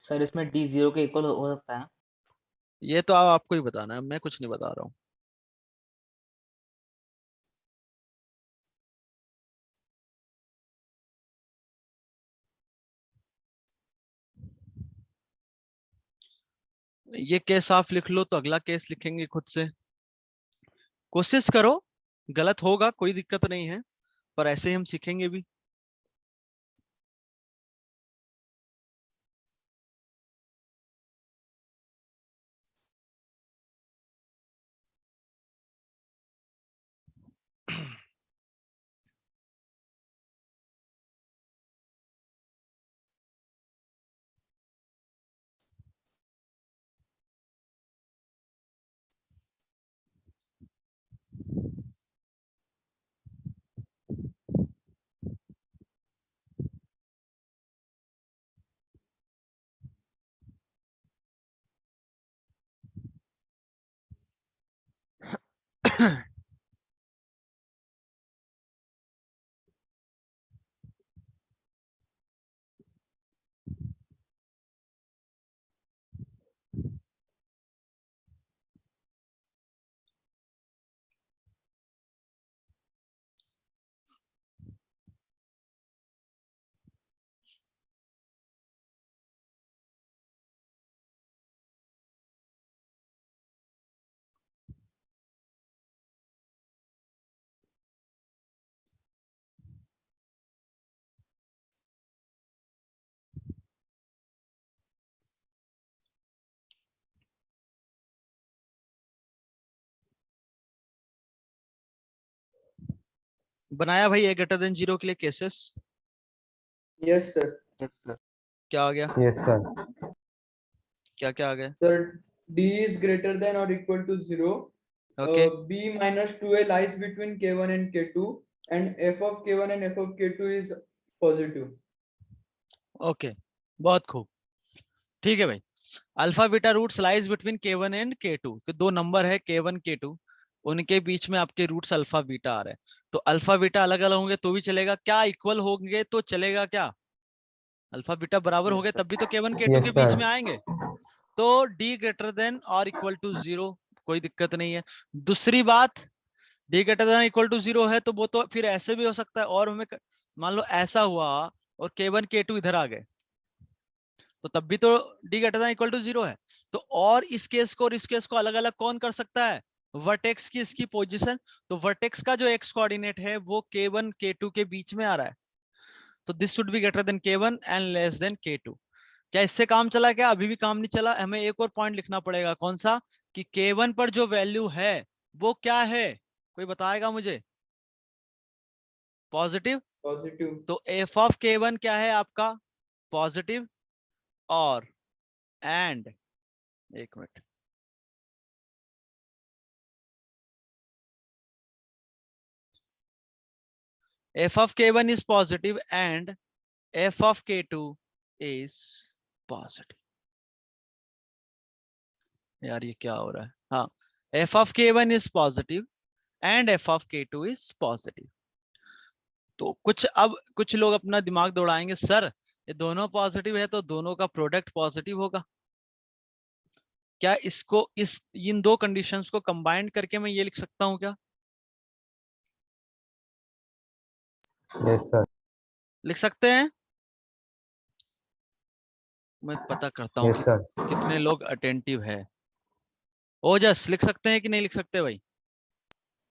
सर इसमें डी 0 के इक्वल हो सकता है ना? ये तो आपको ही बताना है, मैं कुछ नहीं बता रहा हूँ। ये केस आप लिख लो तो अगला केस लिखेंगे खुद से। कोशिश करो, गलत होगा कोई दिक्कत नहीं है, पर ऐसे ही हम सीखेंगे भी। बनाया भाई ए ग्रेटर देन 0 के लिए cases? Yes sir. Yes sir. क्या आ गया? Yes sir. क्या क्या आ गया? Sir d is greater than or equal to 0. Okay B minus 2a lies between k1 and k2, and f of k1 and f of k2 is positive. Okay, बहुत खूब। ठीक है भाई, alpha beta roots lies between k1 and k2, तो 2 number है k1 k2, उनके बीच में आपके रूट्स अल्फा बीटा आ रहे हैं। तो अल्फा बीटा अलग अलग होंगे तो भी चलेगा क्या? इक्वल होंगे तो चलेगा क्या? अल्फा बीटा बराबर हो यस गए सर। तब भी तो k1 k2 यस के बीच सर। में आएंगे। तो d ग्रेटर देन और इक्वल टू 0, कोई दिक्कत नहीं है। दूसरी बात, D greater than equal to 0 है तो वो तो फिर ऐसे भी हो सकता है, और हमें मान लो ऐसा हुआ और K1 K2 इधर आ गए तो तब भी तो D greater than equal to 0 है। तो और इस केस को और इस केस को अलग अलग कौन कर सकता है? वर्टेक्स की इसकी पोजीशन। तो वर्टेक्स का जो एक्स कोऑर्डिनेट है वो K1 K2 के बीच में आ रहा है, तो this should be greater then K1 and less than K2। क्या इससे काम चला? क्या अभी भी काम नहीं चला? हमें एक और पॉइंट लिखना पड़ेगा। कौन सा? कि K1 पर जो वैल्यू है वो क्या है? कोई बताएगा मुझे? पॉजिटिव। पॉजिटिव। तो एफ ऑफ K1 क्या है आपका? पॉजिटिव। और एंड, एक minute, f of K1 is positive and f of K2 is positive। यार ये क्या हो रहा है? हाँ, f of K1 is positive and f of K2 is positive। तो कुछ लोग अपना दिमाग दौड़ाएंगे, सर ये दोनों पॉजिटिव है तो दोनों का प्रोडक्ट पॉजिटिव होगा क्या? इसको इन दो कंडीशंस को कंबाइन करके मैं ये लिख सकता हूं क्या? Yes sir. लिख सकते हैं? मैं पता करता हूँ यस कि सर। कितने लोग अटेंटिव है। ओजस लिख सकते हैं कि नहीं लिख सकते भाई?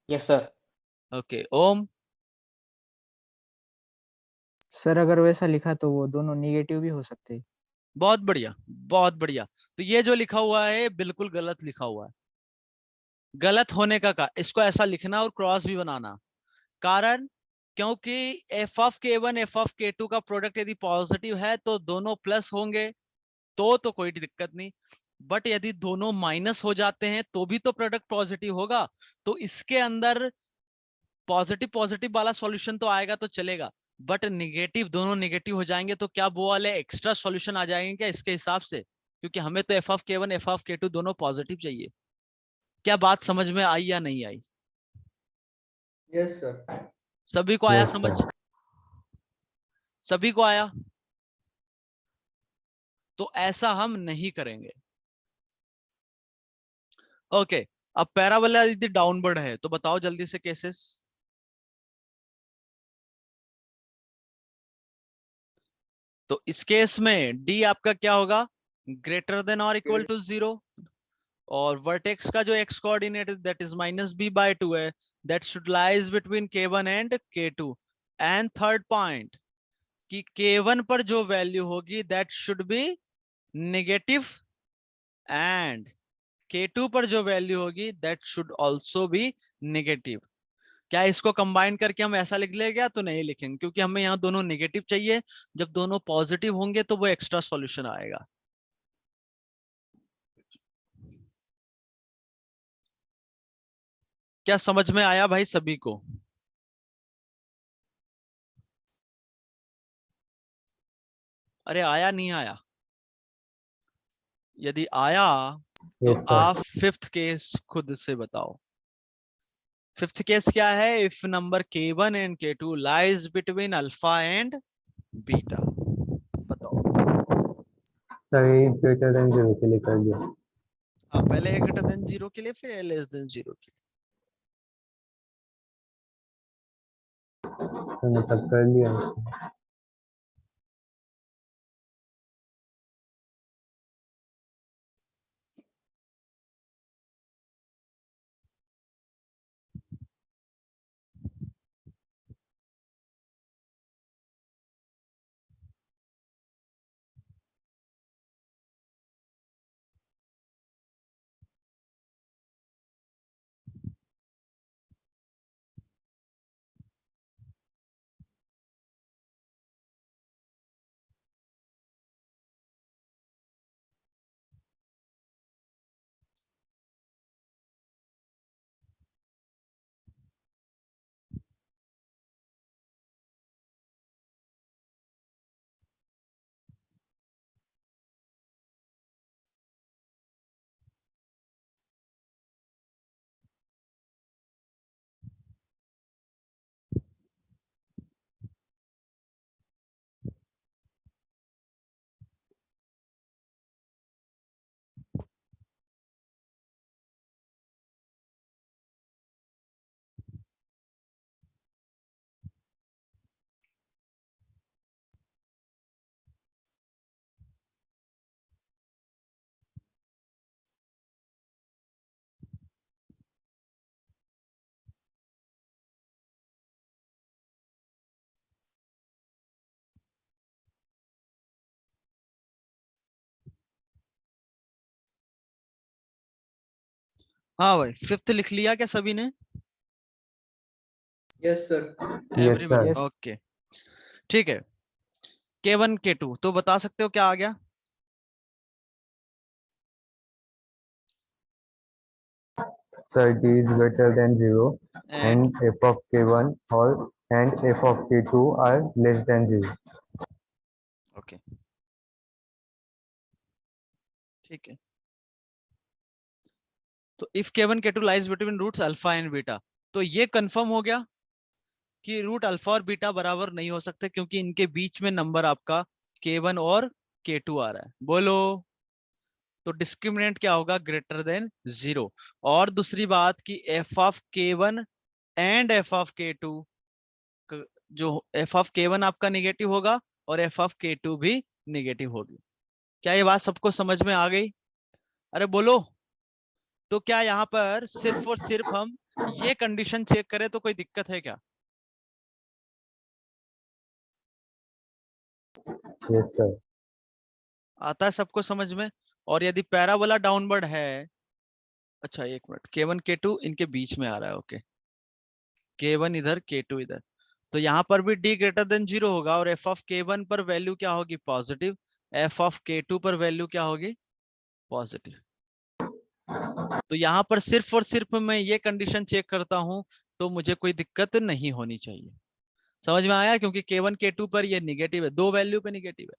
Yes sir. ओके, ओम। सर अगर वैसा लिखा तो वो दोनों निगेटिव भी हो सकते हैं। बहुत बढ़िया, बहुत बढ़िया। तो ये जो लिखा हुआ है बिल्कुल गलत लिखा हुआ है। गलत होने का इसको ऐसा लिखना और क्रॉस भी बनाना। कारण, क्योंकि F of K1 F of K2 का प्रोडक्ट यदि पॉजिटिव है तो दोनों प्लस होंगे तो कोई दिक्कत नहीं, बट यदि दोनों माइनस हो जाते हैं तो भी तो प्रोडक्ट पॉजिटिव होगा। तो इसके अंदर पॉजिटिव पॉजिटिव वाला सॉल्यूशन तो आएगा तो चलेगा, बट निगेटिव, दोनों निगेटिव हो जाएंगे तो क्या वो वाले एक्स्ट्रा सॉल्यूशन आ जाएंगे क्या इसके हिसाब से? क्योंकि हमें तो F of K1 F of K2 दोनों पॉजिटिव चाहिए। क्या बात समझ में आई या नहीं आई? Yes sir. सभी को आया यस समझ? सर। सभी को आया? तो ऐसा हम नहीं करेंगे। ओके, अब पैराबोला यदि डाउनवर्ड है तो बताओ जल्दी से केसेस। तो इस केस में डी आपका क्या होगा? ग्रेटर देन और इक्वल टू 0। और वर्टेक्स का जो x coordinate that is -b/2 है, that should lies between K1 and K2। And third point कि K1 पर जो वैल्यू होगी that should B negative and K2 पर जो वैल्यू होगी that should also be negative. क्या इसको कंबाइन करके हम ऐसा लिख ले? क्या तो नहीं लिखेंगे, क्योंकि हमें यहाँ दोनों नेगेटिव चाहिए। जब दोनों पॉजिटिव होंगे तो वो एक्स्ट्रा सॉल्यूशन आएगा। क्या समझ में आया भाई सभी को? अरे आया नहीं आया? यदि आया तो यस सर। आप फिफ्थ केस खुद से बताओ। फिफ्थ केस क्या है? If number K1 and K2 lies between alpha and beta. बताओ। Sir A is greater than 0 के लिए कर दिया। हाँ, पहले ए ग्रेटर देन 0 के लिए, फिर ए लेस देन 0 के लिए। सर मतलब कर दिया। हाँ भाई, फिफ्थ लिख लिया क्या सभी ने? Yes, sir. Yes, everyone, sir. Okay ठीक है। K1 K2 तो बता सकते हो क्या आ गया? Sir, D is greater than 0 and and f of k1 or and f of k2 are less than 0. Okay ठीक है। तो if K1 K2 lies between roots alpha and beta, तो ये कंफर्म हो गया कि रूट अल्फा और beta बराबर नहीं हो सकते, क्योंकि इनके बीच में नंबर आपका K1 और K2 आ रहा है। बोलो, तो डिस्क्रिमिनेंट क्या होगा? Greater than 0। और दूसरी बात कि F of K1 and F of K2, जो एफ ऑफ K1 आपका निगेटिव होगा और एफ ऑफ K2 भी निगेटिव होगी। क्या ये बात सबको समझ में आ गई? अरे बोलो। तो क्या यहाँ पर सिर्फ और सिर्फ हम ये कंडीशन चेक करें तो कोई दिक्कत है क्या? Yes, sir. आता है सबको समझ में? और यदि पैराबोला डाउनवर्ड है, अच्छा एक मिनट, K1 K2 इनके बीच में आ रहा है, ओके, K1 इधर K2 इधर, तो यहाँ पर भी D ग्रेटर देन 0 होगा और एफ ऑफ K1 पर वैल्यू क्या होगी? पॉजिटिव। एफ ऑफ K2 पर वैल्यू क्या होगी? पॉजिटिव। तो यहाँ पर सिर्फ और सिर्फ मैं ये कंडीशन चेक करता हूं तो मुझे कोई दिक्कत नहीं होनी चाहिए। समझ में आया? क्योंकि K1 K2 पर ये निगेटिव है, दो वैल्यू पे निगेटिव है।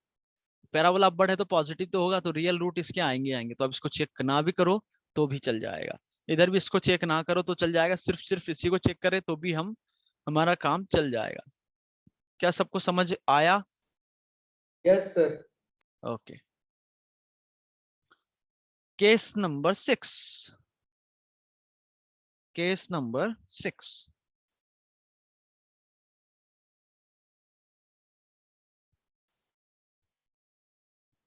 पैराबोला अपवर्ड है तो पॉजिटिव तो होगा, तो रियल रूट इसके आएंगे आएंगे। तो अब इसको चेक ना भी करो तो भी चल जाएगा, इधर भी इसको चेक ना करो तो चल जाएगा, सिर्फ सिर्फ इसी को चेक करे तो भी हमारा काम चल जाएगा। क्या सबको समझ आया? Yes, sir. Okay, case number 6। Case number 6,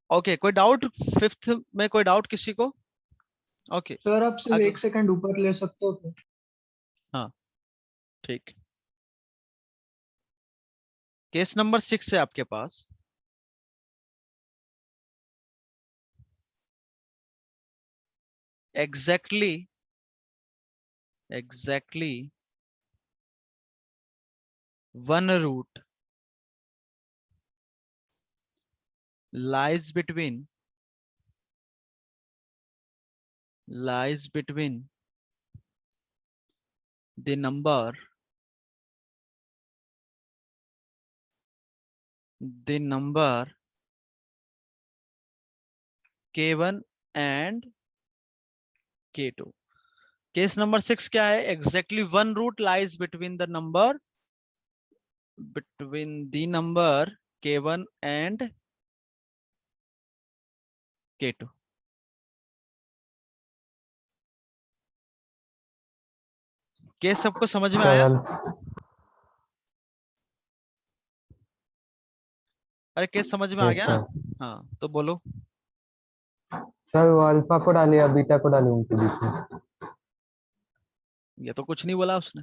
okay कोई डाउट? फिफ्थ में कोई डाउट किसी को? ओके सर आप सिर्फ अगला, 1 सेकंड ऊपर ले सकते हो तो? हाँ ठीक। केस नंबर 6 है आपके पास। exactly 1 root lies between the number K1 and K2। Case number 6 क्या है? exactly 1 root lies between the number K1 and K2। Case सबको समझ में Sir, आया? अरे केस समझ में आ yes, गया sir. ना? हाँ तो बोलो। सर वो अल्फा को डाले या बीटा को डाले उनके बीच में? ये तो कुछ नहीं बोला उसने,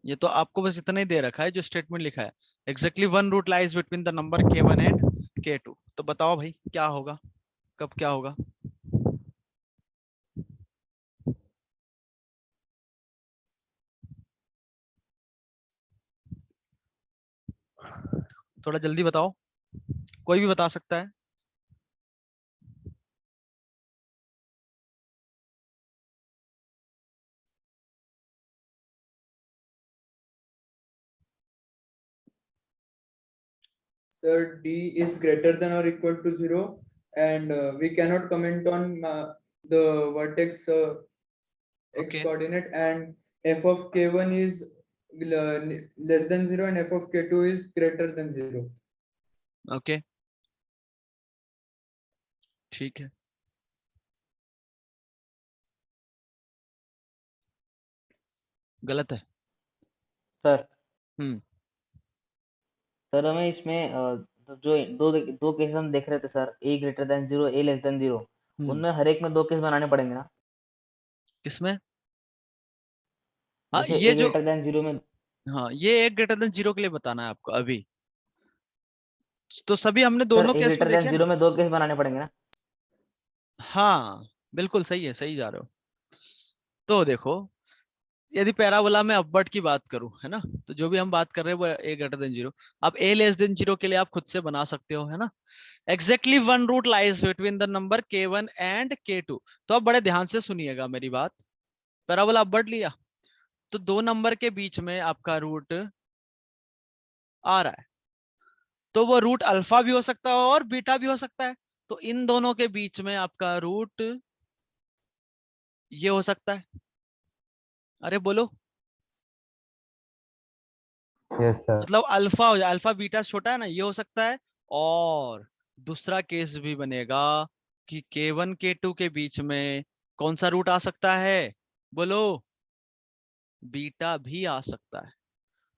ये तो आपको बस इतना ही दे रखा है जो स्टेटमेंट लिखा है, exactly 1 root lies between the number K1 and K2। तो बताओ भाई क्या होगा, कब क्या होगा? थोड़ा जल्दी बताओ, कोई भी बता सकता है। Sir, D is greater than or equal to 0, and we cannot comment on the vertex x Okay. coordinate, and f of K1 is less than 0 and f of K2 is greater than 0. Okay ठीक है। गलत है। Sir हम्म sir हमें इसमें जो दो दो case हम देख रहे थे सर, ए ग्रेटर देन 0, ए लेस देन 0, उनमें हर एक में 2 केस बनाने पड़ेंगे ना? किसमें? हाँ जैसे ये ए जो, ग्रेटर देन 0 में। हाँ ये एक ग्रेटर देन 0 के लिए बताना है आपको अभी, तो सभी हमने सर दोनों ए केस में ग्रेटर देन देखे ना। 0 में 2 केस बनाने पड़ेंगे ना? हाँ बिल्कुल सही है, सही जा रहे हो। तो देखो, यदि पैराबोला में अपवर्ड की बात करूं, है ना, तो जो भी हम बात कर रहे हैं वो a ग्रेटर देन 0। अब a लेस देन 0 के लिए आप खुद से बना सकते हो, है ना। Exactly one root lies between the number k1 and k2। तो अब बड़े ध्यान से सुनिएगा मेरी बात। पैराबोला अपवर्ड लिया तो दो नंबर के बीच में आपका रूट आ रहा है, तो वो रूट अल्फा भी हो सकता है और बीटा भी हो सकता है। तो इन दोनों के बीच में आपका रूट ये हो सकता है। अरे बोलो, यस सर। मतलब अल्फा हो जाए, अल्फा बीटा छोटा है ना, ये हो सकता है। और दूसरा केस भी बनेगा कि k1 k2 के बीच में कौन सा रूट आ सकता है, बोलो, बीटा भी आ सकता है।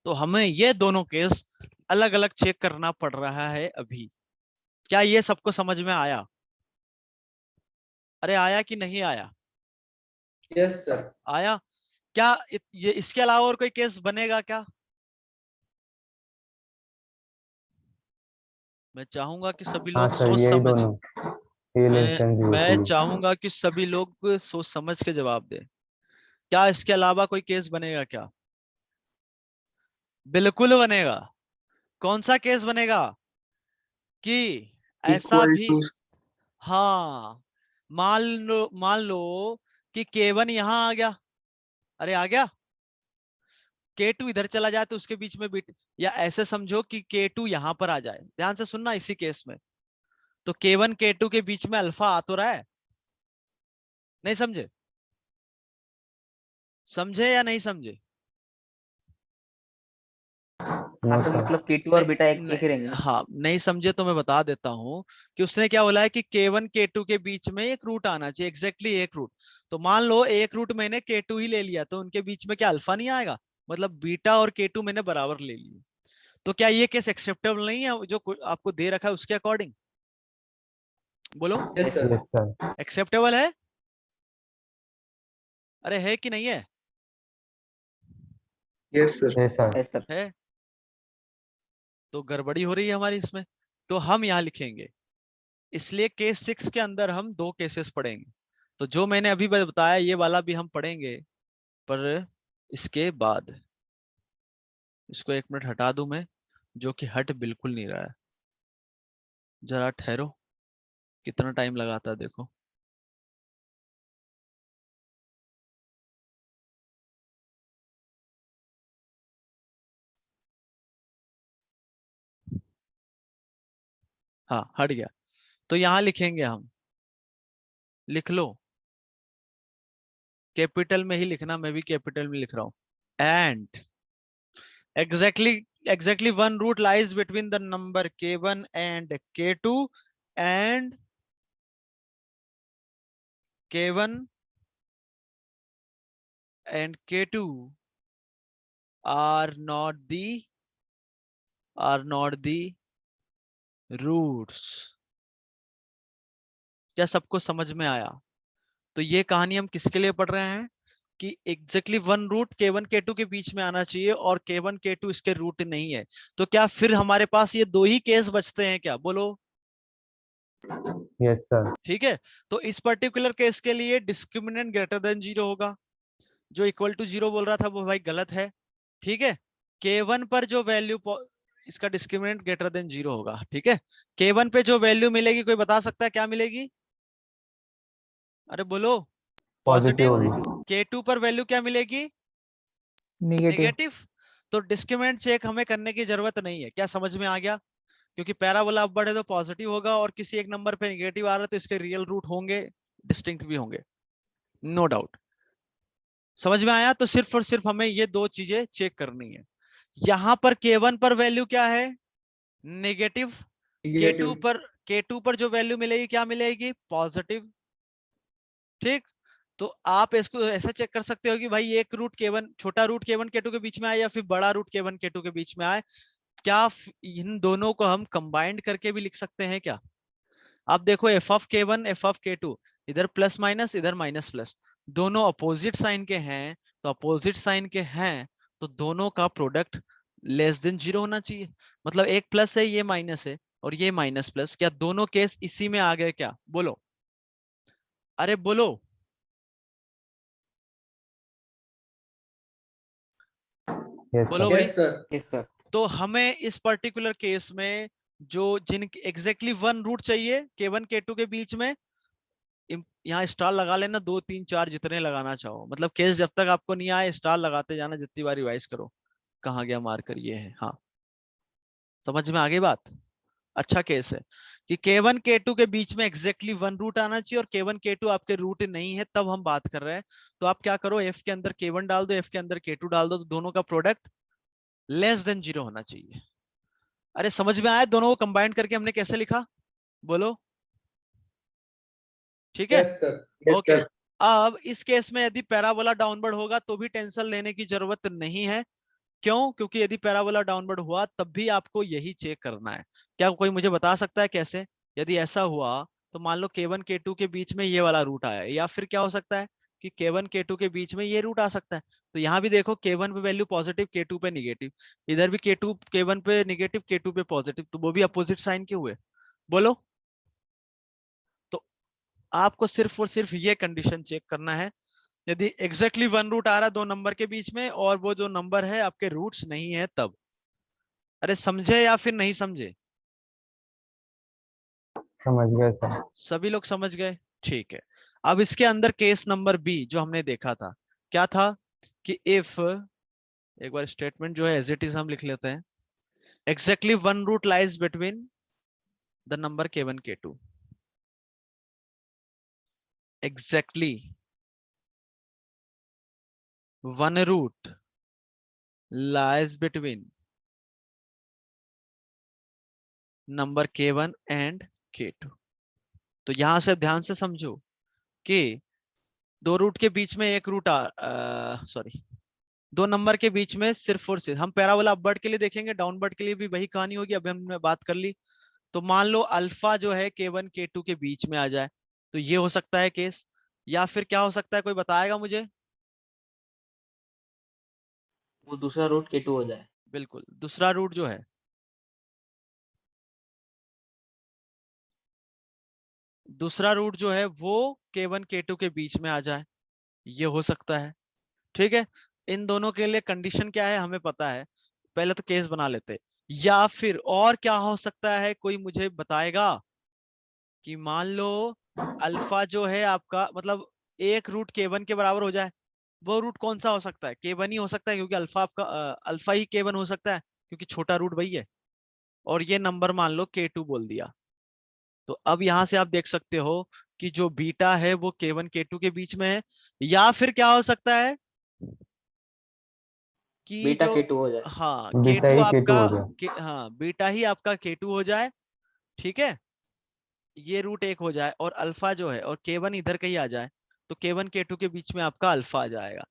तो हमें ये दोनों केस अलग अलग चेक करना पड़ रहा है अभी। क्या ये सबको समझ में आया? अरे आया कि नहीं आया? Yes, sir. आया। क्या ये इसके अलावा और कोई केस बनेगा क्या? मैं चाहूंगा कि सभी हाँ लोग सर, सोच यही समझ, दोनों a लेस देन 0 मैं के लिए। चाहूंगा कि सभी लोग सोच समझ के जवाब दें। क्या इसके अलावा कोई केस बनेगा क्या? बिल्कुल बनेगा। कौन सा केस बनेगा? कि ऐसा इक्वल भी, टू हाँ, मान लो कि k1 यहां आ गया। अरे आ गया, k2 इधर चला जाए तो उसके बीच में बीट, या ऐसे समझो कि k2 यहां पर आ जाए। ध्यान से सुनना, इसी केस में तो k1 k2 के बीच में अल्फा आ तो रहा है। नहीं समझे? समझे या नहीं समझे? नो हाँ तो सर। मतलब K2 और बीटा एक नहीं, ही रहेंगे ना। हाँ नहीं समझे तो मैं बता देता हूँ कि उसने क्या बोला है कि k1 k2 के बीच में एक रूट आना चाहिए, एग्जैक्टली एक रूट। तो मान लो एक रूट मैंने k2 ही ले लिया, तो उनके बीच में क्या अल्फा नहीं आएगा? मतलब बीटा और k2 मैंने बराबर ले लिए। तो क्या ये केस एक्सेप्टेबल नहीं है जो आपको दे रखा है उसके अकॉर्डिंग? बोलो, Yes, sir. Yes sir. Acceptable है? अरे है कि नहीं है? Yes sir. Yes sir. Yes sir. है। तो गड़बड़ी हो रही है हमारी इसमें। तो हम यहाँ लिखेंगे, इसलिए केस 6 के अंदर हम दो केसेस पढ़ेंगे। तो जो मैंने अभी बताया ये वाला भी हम पढ़ेंगे, पर इसके बाद इसको 1 मिनट हटा दूं मैं, जो कि हट बिल्कुल नहीं रहा है। जरा ठहरो, कितना टाइम लगाता है देखो। हाँ हट गया। तो यहाँ लिखेंगे हम, लिख लो, कैपिटल में ही लिखना, मैं भी कैपिटल में लिख रहा हूँ। And exactly one root lies between the number k1 and k2, and k1 and k2 are not the roots। क्या सबको समझ में आया? तो ये कहानी हम किसके लिए पढ़ रहे हैं कि exactly one root k1 k2 के बीच में आना चाहिए और k1 k2 इसके रूट नहीं है। तो क्या फिर हमारे पास ये दो ही केस बचते हैं क्या, बोलो? Yes sir. ठीक है। तो इस पर्टिकुलर केस के लिए डिस्क्रिमिनेंट ग्रेटर देन 0 होगा। जो इक्वल टू 0 बोल रहा था वो भाई गलत है। ठीक है। k1 पर जो वैल्यू, इसका डिस्क्रिमिनेंट ग्रेटर देन 0 होगा। ठीक है। k1 पे जो वैल्यू मिलेगी, कोई बता सकता है क्या मिलेगी? अरे बोलो, पॉजिटिव पॉजिटिव। होगी। k2 पर वैल्यू क्या मिलेगी? निगेटिव। नेगेटिव। तो डिस्क्रिमिनेंट चेक हमें करने की जरूरत नहीं है। क्या समझ में आ गया? क्योंकि पैराबोला अपवर्ड है तो पॉजिटिव होगा, और किसी एक नंबर पे नेगेटिव आ रहा है तो इसके रियल रूट होंगे, डिस्टिंक्ट भी होंगे, नो डाउट। समझ में आया? तो सिर्फ और सिर्फ हमें ये दो चीजें चेक करनी है। यहां पर k1 पर वैल्यू क्या है? नेगेटिव। k2 Negative. पर k2 पर जो वैल्यू मिलेगी क्या मिलेगी? पॉजिटिव। ठीक। तो आप इसको ऐसा चेक कर सकते हो कि भाई एक रूट k1, छोटा रूट k1 k2 के बीच में आए या फिर बड़ा रूट k1 k2 के बीच में आए। क्या इन दोनों को हम कंबाइंड करके भी लिख सकते हैं क्या? आप देखो, F of k1 F of k2, इधर प्लस माइनस इधर माइनस प्लस, दोनों अपोजिट साइन के हैं। तो अपोजिट साइन के हैं तो दोनों का प्रोडक्ट लेस देन 0 होना चाहिए। मतलब एक प्लस है, ये माइनस है, और ये माइनस प्लस, क्या दोनों केस इसी में आ गए क्या, बोलो? अरे बोलो, Yes, बोलो sir. भाई। Yes, sir. Yes sir. तो हमें इस पर्टिकुलर केस में जो जिन एग्जैक्टली वन रूट चाहिए K1 K2 के बीच में, यहाँ स्टार लगा लेना, 2 3 4 जितने लगाना चाहो, मतलब केस जब तक आपको नहीं आए स्टार लगाते जाना जितनी बार रिवाइज करो। कहाँ गया मार्कर, ये है। हाँ, समझ में आ गई बात। अच्छा केस है कि K1 K2 के बीच में एग्जैक्टली वन रूट आना चाहिए और K1 K2 आपके रूट नहीं है, तब हम बात कर रहे हैं। तो आप क्या करो, F के अंदर K1 डाल दो, F के अंदर K2 डाल दो, तो दोनों का प्रोडक्ट लेस देन 0 होना चाहिए। अरे समझ में आया दोनों को कंबाइन करके हमने कैसे लिखा, बोलो। ठीक है, Yes, sir. Yes, okay. sir. अब इस केस में यदि पैराबोला डाउनवर्ड होगा तो भी टेंशन लेने की जरूरत नहीं है। क्यों? क्योंकि यदि पैराबोला डाउनवर्ड हुआ तब भी आपको यही चेक करना है। क्या कोई मुझे बता सकता है कैसे? यदि ऐसा हुआ तो मान लो K1 K2 के बीच में ये वाला रूट आया, या फिर क्या हो सकता है कि K1 K2 के बीच में ये रूट आ सकता है। तो यहाँ भी देखो K1 पे वैल्यू पॉजिटिव, K2 पे निगेटिव, इधर भी K2 K1 पे निगेटिव, K2 पे पॉजिटिव, तो वो भी अपोजिट साइन के हुए, बोलो। तो आपको सिर्फ और सिर्फ ये कंडीशन चेक करना है, यदि एग्जैक्टली वन रूट आ रहा है दो नंबर के बीच में और वो जो नंबर है आपके रूट्स नहीं है तब। अरे समझे या फिर नहीं समझे? समझ गए सर. सभी लोग समझ गए? ठीक है। अब इसके अंदर केस नंबर बी जो हमने देखा था, क्या था कि इफ, एक बार स्टेटमेंट जो है एज इट इज हम लिख लेते हैं, exactly one root lies between the number K1 K2, exactly one root lies between number K1 and K2। तो यहां से ध्यान से समझो कि दो रूट के बीच में एक रूट सॉरी, दो नंबर के बीच में सिर्फ और सिर्फ हम पैराबोला अपवर्ड के लिए देखेंगे, डाउनवर्ड के लिए भी वही कहानी होगी, अभी हमने बात कर ली। तो मान लो अल्फा जो है K1 K2 के बीच में आ जाए, तो ये हो सकता है केस। या फिर क्या हो सकता है, कोई बताएगा मुझे? वो दूसरा रूट K2 हो जाए। बिल्कुल, दूसरा रूट जो है, दूसरा रूट जो है वो K1 K2 के बीच में आ जाए, ये हो सकता है। ठीक है, इन दोनों के लिए कंडीशन क्या है हमें पता है, पहले तो केस बना लेते हैं। या फिर और क्या हो सकता है, कोई मुझे बताएगा? कि मान लो अल्फा जो है आपका, मतलब एक रूट K1 के बराबर हो जाए, वो रूट कौन सा हो सकता है? K1 ही हो सकता है, क्योंकि अल्फा आपका अल्फा ही K1 हो सकता है, क्योंकि छोटा रूट वही है। और ये नंबर मान लो K2 बोल दिया, तो अब यहां से आप देख सकते हो कि जो बीटा है वो K1 K2 के बीच में है। या फिर क्या हो सकता है कि बीटा जो, K2 हो जाए। हाँ बीटा K2 ही आपका K2 हो जाए. हाँ बीटा ही आपका K2 हो जाए। ठीक है, ये रूट एक हो जाए और अल्फा जो है और K1 इधर कहीं आ जाए, तो K1 K2 के बीच में आपका अल्फा आ जाएगा।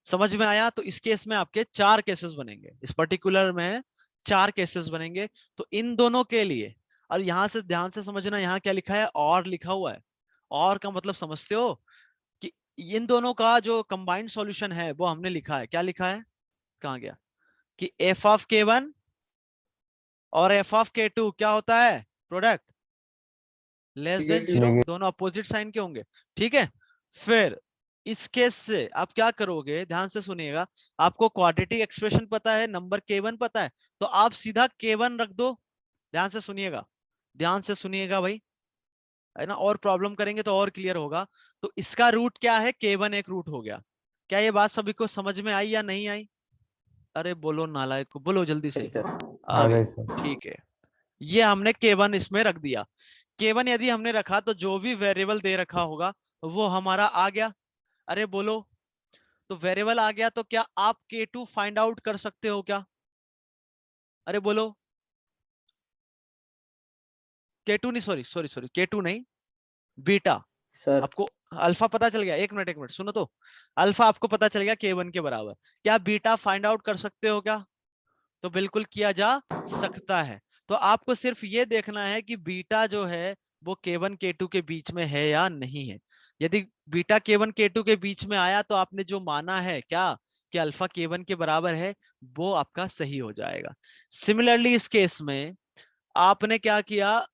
समझ में आया? तो इस केस में आपके 4 केसेस बनेंगे, इस पर्टिकुलर में 4 केसेस बनेंगे। तो इन दोनों के लिए, और यहां से ध्यान से समझना, यहाँ क्या लिखा है, और लिखा हुआ है। और का मतलब समझते हो कि इन दोनों का जो कंबाइंड सॉल्यूशन है वो हमने लिखा है। क्या लिखा है, कहाँ गया, कि एफ ऑफ K1 और एफ ऑफ K2 क्या होता है, product less than Negative. 0, Negative. दोनों अपोजिट साइन के होंगे। ठीक है, फिर इस केस से आप क्या करोगे, ध्यान से सुनिएगा। आपको क्वाड्रेटिक एक्सप्रेशन पता है, नंबर K1 पता है, तो आप सीधा K1 रख दो। ध्यान से सुनिएगा, ध्यान से सुनिएगा भाई, है ना, और प्रॉब्लम करेंगे तो और क्लियर होगा। तो इसका रूट क्या है, K1 एक रूट हो गया। क्या ये बात सभी को समझ में आई या नहीं आई? अरे बोलो नालायक को, बोलो जल्दी सही से। सर। आ आ गई। गए सर. ठीक है, ये हमने K1 इसमें रख दिया। K1 यदि हमने रखा तो जो भी वेरिएबल दे रखा होगा वो हमारा आ गया। अरे बोलो, तो वेरिएबल आ गया तो क्या आप K2 फाइंड आउट कर सकते हो क्या? अरे बोलो, K2 नहीं, सॉरी सॉरी सॉरी, K2 नहीं, बीटा। सर आपको अल्फा पता चल गया, एक मिनट सुनो तो। अल्फा आपको पता चल गया K1 के बराबर, क्या बीटा फाइंड आउट कर सकते हो क्या? तो बिल्कुल किया जा सकता है। तो आपको सिर्फ ये देखना है कि बीटा जो है वो K1 K2 के बीच में है या नहीं है। यदि बीटा K1 K2 के बीच में आया तो आपने जो माना है क्या कि अल्फा K1 के बराबर है, वो आपका सही हो जाएगा। सिमिलरली इस केस में आपने क्या किया,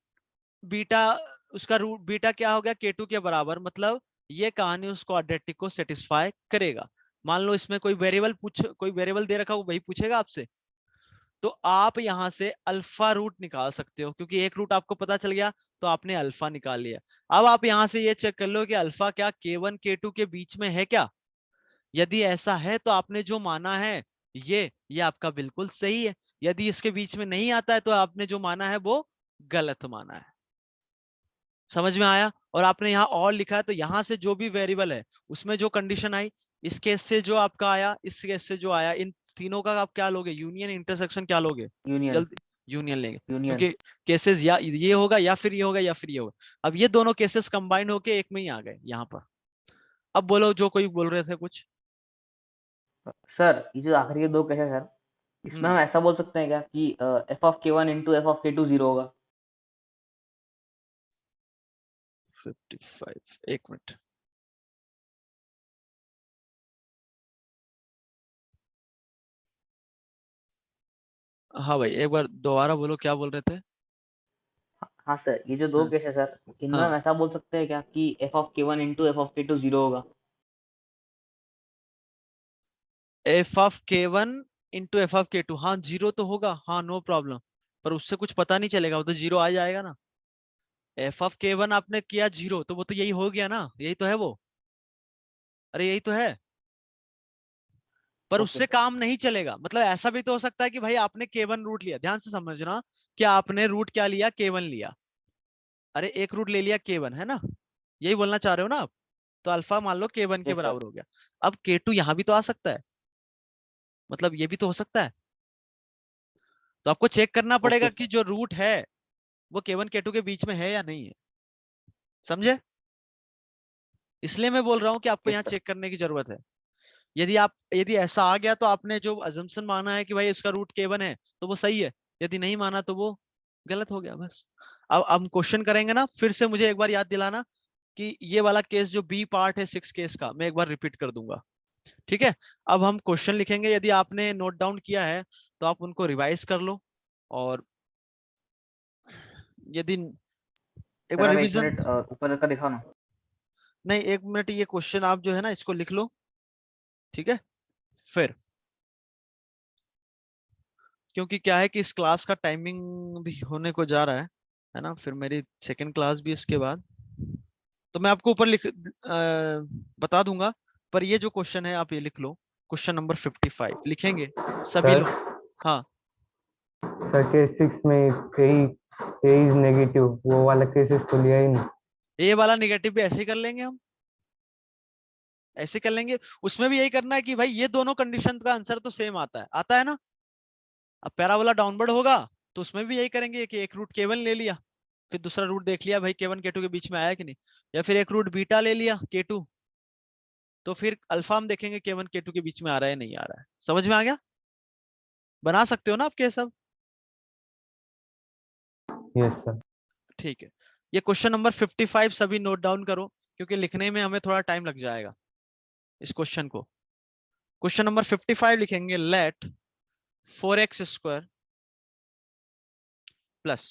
बीटा, उसका रूट बीटा क्या हो गया, K2 के बराबर, मतलब ये कहानी उस क्वाड्रेटिक को सेटिस्फाई करेगा। मान लो इसमें कोई वेरिएबल दे रखा हो, वही पूछेगा आपसे, तो आप यहां से अल्फा रूट निकाल सकते हो, क्योंकि एक रूट आपको पता चल गया तो आपने अल्फा निकाल लिया। अब आप यहां से ये चेक कर लो कि अल्फा क्या K1 K2 के बीच में है क्या। यदि ऐसा है तो आपने जो माना है ये आपका बिल्कुल सही है। यदि इसके बीच में नहीं आता है तो आपने जो माना है वो गलत माना है। समझ में आया? और आपने यहाँ और लिखा है, तो यहाँ से जो भी वेरिएबल है उसमें जो कंडीशन आई, इस केस से जो आपका आया, इस केस से जो आया, इन तीनों का आप क्या लोगे? यूनियन, इंटरसेक्शन क्या लोगे? यूनियन। जल्दी यूनियन लेंगे, यूनियन। क्योंकि केसेस या ये होगा या फिर ये होगा या फिर ये होगा। अब ये दोनों केसेस कंबाइन होके एक में ही आ गए यहाँ पर। अब बोलो, जो कोई बोल रहे थे कुछ। सर ये जो आखिरी के दो केस है सर, इसमें हम ऐसा बोल सकते हैं क्या कि F of K1 into F of K2 0 होगा? 55, एक मिनट। हाँ भाई, एक बार दोबारा बोलो, क्या बोल रहे थे? हाँ सर, ये जो दो हाँ केस है सर, इनमें हम हाँ, ऐसा बोल सकते हैं क्या कि F of K1 into F of K2 0 होगा? F of K1 into F of K2, हाँ जीरो तो होगा, हाँ नो प्रॉब्लम। पर उससे कुछ पता नहीं चलेगा, वो तो जीरो आ जाएगा ना। एफ ऑफ K1 आपने किया जीरो, तो वो तो यही हो गया ना, यही तो है वो। अरे यही तो है। पर ओके उससे सर। काम नहीं चलेगा। मतलब ऐसा भी तो हो सकता है कि भाई आपने K1 रूट लिया, ध्यान से समझना कि आपने रूट क्या लिया? K1 लिया। अरे एक रूट ले लिया K1, है ना? यही बोलना चाह रहे हो ना आप? तो अल्फा मान लो K1 के यस सर। बराबर हो गया। अब K2 यहां भी तो आ सकता है, मतलब ये भी तो हो सकता है। तो आपको चेक करना ओके पड़ेगा सर। कि जो रूट है वो K1 K2 के बीच में है या नहीं है। समझे? इसलिए मैं बोल रहा हूँ कि आपको यस यहाँ सर। चेक करने की जरूरत है। यदि ऐसा आ गया तो आपने जो अजम्पशन माना है कि भाई इसका रूट K1 है तो वो सही है, यदि नहीं माना तो वो गलत हो गया, बस। अब हम क्वेश्चन करेंगे ना, फिर से मुझे एक बार याद दिलाना कि ये वाला केस जो बी पार्ट है 6 केस का, मैं एक बार रिपीट कर दूंगा, ठीक है? अब हम क्वेश्चन लिखेंगे, यदि आपने नोट डाउन किया है तो आप उनको रिवाइज कर लो। और यदि एक सर बार आप एक रिवीजन, मिनट ऊपर का दिखाओ ना। नहीं एक मिनट, ये क्वेश्चन आप जो है ना इसको लिख लो, ठीक है? फिर क्योंकि क्या है कि इस क्लास का टाइमिंग भी होने को जा रहा है ना, फिर मेरी सेकंड क्लास भी इसके बाद, तो मैं आपको ऊपर बता दूंगा। पर ये जो क्वेश्चन है आप ये लिख लो, क्वेश्चन नंबर 55 लिखेंगे सभी सर लोग। हाँ, सर केस 6 में ए इज नेगेटिव, वो वाला केसेस तो लिया ही नहीं। ये वाला निगेटिव भी ऐसे ही कर लेंगे हम, ऐसे कर लेंगे। उसमें भी यही करना है कि भाई ये दोनों कंडीशन का आंसर तो सेम आता है ना। अब पैराबोला डाउनवर्ड होगा तो उसमें भी यही करेंगे कि एक रूट K1 ले लिया, फिर दूसरा रूट देख लिया भाई K1 K2 के बीच में आया कि नहीं, या फिर एक रूट बीटा ले लिया K2, तो फिर अल्फा हम देखेंगे K1 K2 के बीच में आ रहा है नहीं आ रहा है। समझ में आ गया? बना सकते हो ना आप ये सब? Yes sir. ठीक है। ये क्वेश्चन नंबर 55 सभी नोट डाउन करो, क्योंकि लिखने में हमें थोड़ा टाइम लग जाएगा इस क्वेश्चन को। क्वेश्चन नंबर 55 लिखेंगे, let 4x square plus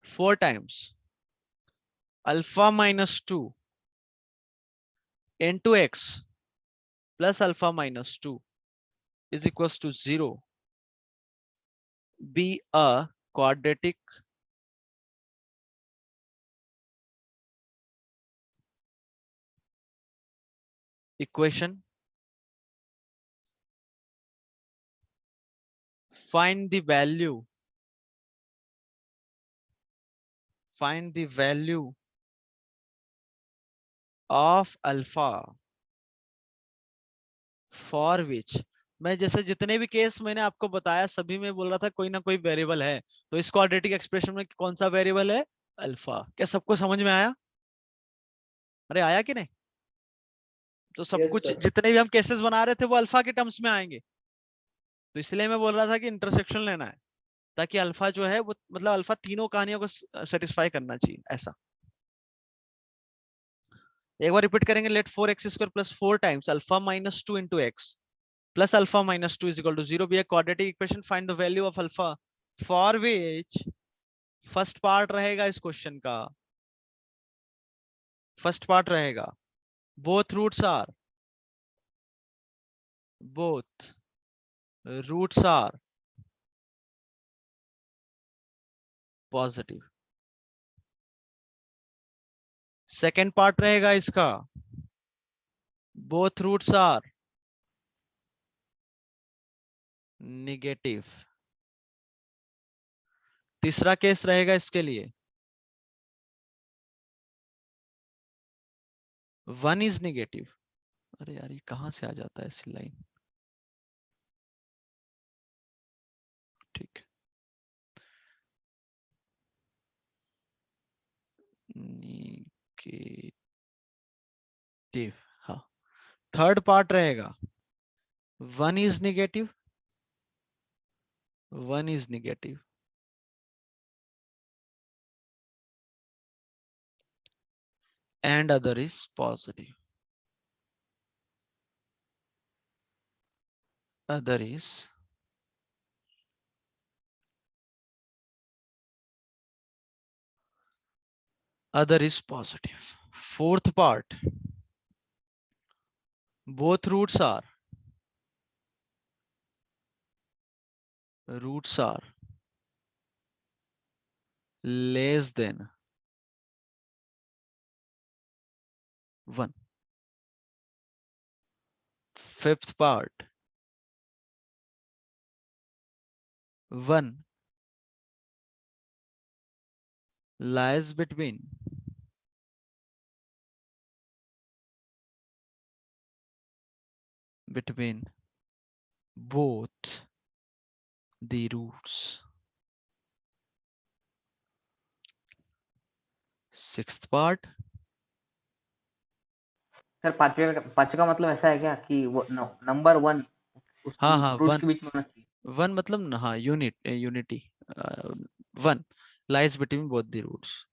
4 times alpha minus 2 into x plus alpha minus 2 is equals to 0 be a quadratic equation. Find the value of alpha for which, मैं जैसे जितने भी केस मैंने आपको बताया सभी में बोल रहा था कोई ना कोई वेरिएबल है, तो इस क्वाड्रेटिक एक्सप्रेशन में कौन सा वेरिएबल है? अल्फा। क्या सबको समझ में आया? अरे आया कि नहीं? तो सब Yes, कुछ sir. जितने भी हम केसेस बना रहे थे वो अल्फा के टर्म्स में आएंगे। तो इसलिए मैं बोल रहा था कि इंटरसेक्शन लेना है, ताकि अल्फा जो है वो, मतलब अल्फा तीनों कहानियों को सेटिस्फाई करना चाहिए, ऐसा। एक बार रिपीट करेंगे, let 4x square plus 4 times alpha minus 2 into X plus alpha minus 2 is equal to 0 be a quadratic equation, find the value of alpha for which, first part रहेगा इस क्वेश्चन का, first part रहेगा both roots are both roots are positive. Second part रहेगा इसका, both roots are negative. तीसरा case रहेगा इसके लिए, वन इज निगेटिव. अरे यार ये कहां से आ जाता है ऐसी लाइन. ठीक, निगेटिव. हाँ, थर्ड पार्ट रहेगा, one is negative, one is negative, and other is positive. Other is positive. Fourth part, both roots are less than 1. Fifth part, 1 lies between both the roots. Sixth part, sir पांचवे का मतलब ऐसा है क्या कि वो number 1 उस हाँ हाँ, रूट्स वन के बीच में होना चाहिए? वन मतलब हाँ, unity. One lies between both the roots.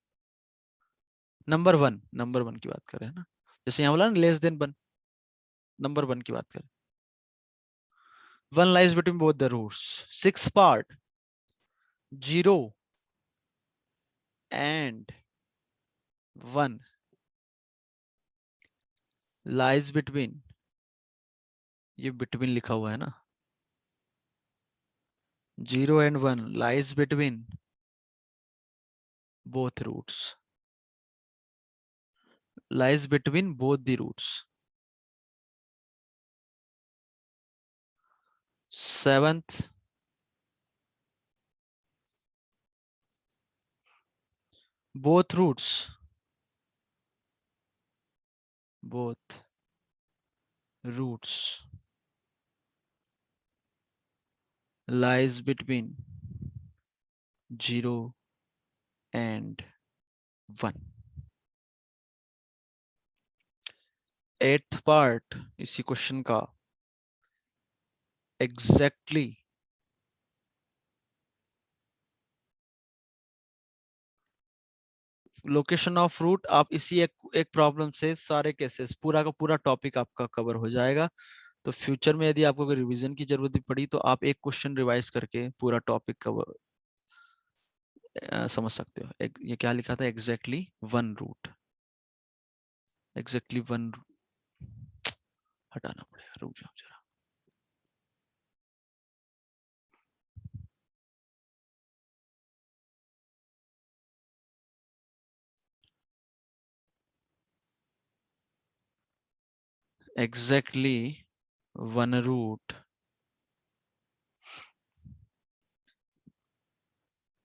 Number one की बात कर रहे हैं ना, जैसे यहाँ बोला ना लेस देन 1, नंबर 1 की बात करें. One lies between both the roots. Six part, 0 and 1 lies between, ये between लिखा हुआ है ना, 0 and 1 lies between both roots, lies between both the roots. Seventh, both roots lies between 0 and 1. Eighth part इसी question का, exactly location of root. आप इसी एक प्रॉब्लम से सारे केसेस, पूरा का पूरा टॉपिक आपका कवर हो जाएगा. तो फ्यूचर में यदि आपको कोई रिवीजन की जरूरत पड़ी तो आप एक क्वेश्चन रिवाइज करके पूरा टॉपिक कवर समझ सकते हो. ये क्या लिखा था, exactly one root. Exactly one, हटाना पड़ेगा, रुक जाओ जरा. exactly one root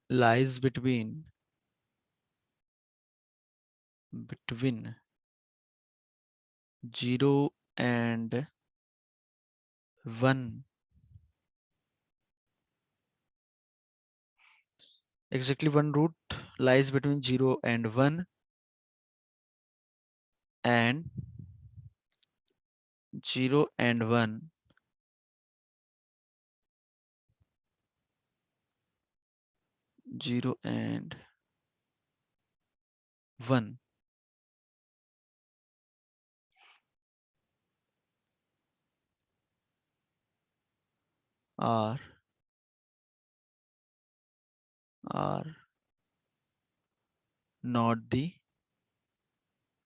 lies between 0 and 1. Exactly one root lies between 0 and 1 and 0 and 1 0 and 1 are not the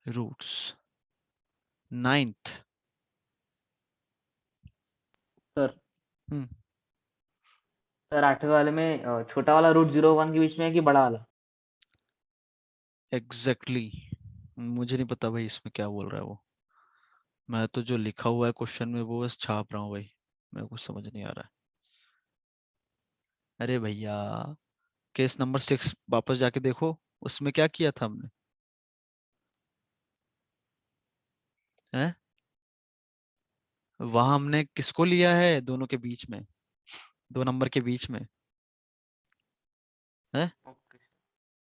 roots. Ninth, hmm, sir 8वें वाले में छोटा वाला रूट 0 1 के बीच में है कि बड़ा वाला? एग्जैक्टली मुझे नहीं पता भाई इसमें क्या बोल रहा है वो। मैं तो जो लिखा हुआ है क्वेश्चन में वो बस छाप रहा हूँ भाई, मेरे को समझ नहीं आ रहा है। अरे भैया केस नंबर 6 वापस जाके देखो, उसमें क्या किया था हमने, हैं? वहां हमने किसको लिया है दोनों के बीच में, 2 नंबर के बीच में, है? ओके।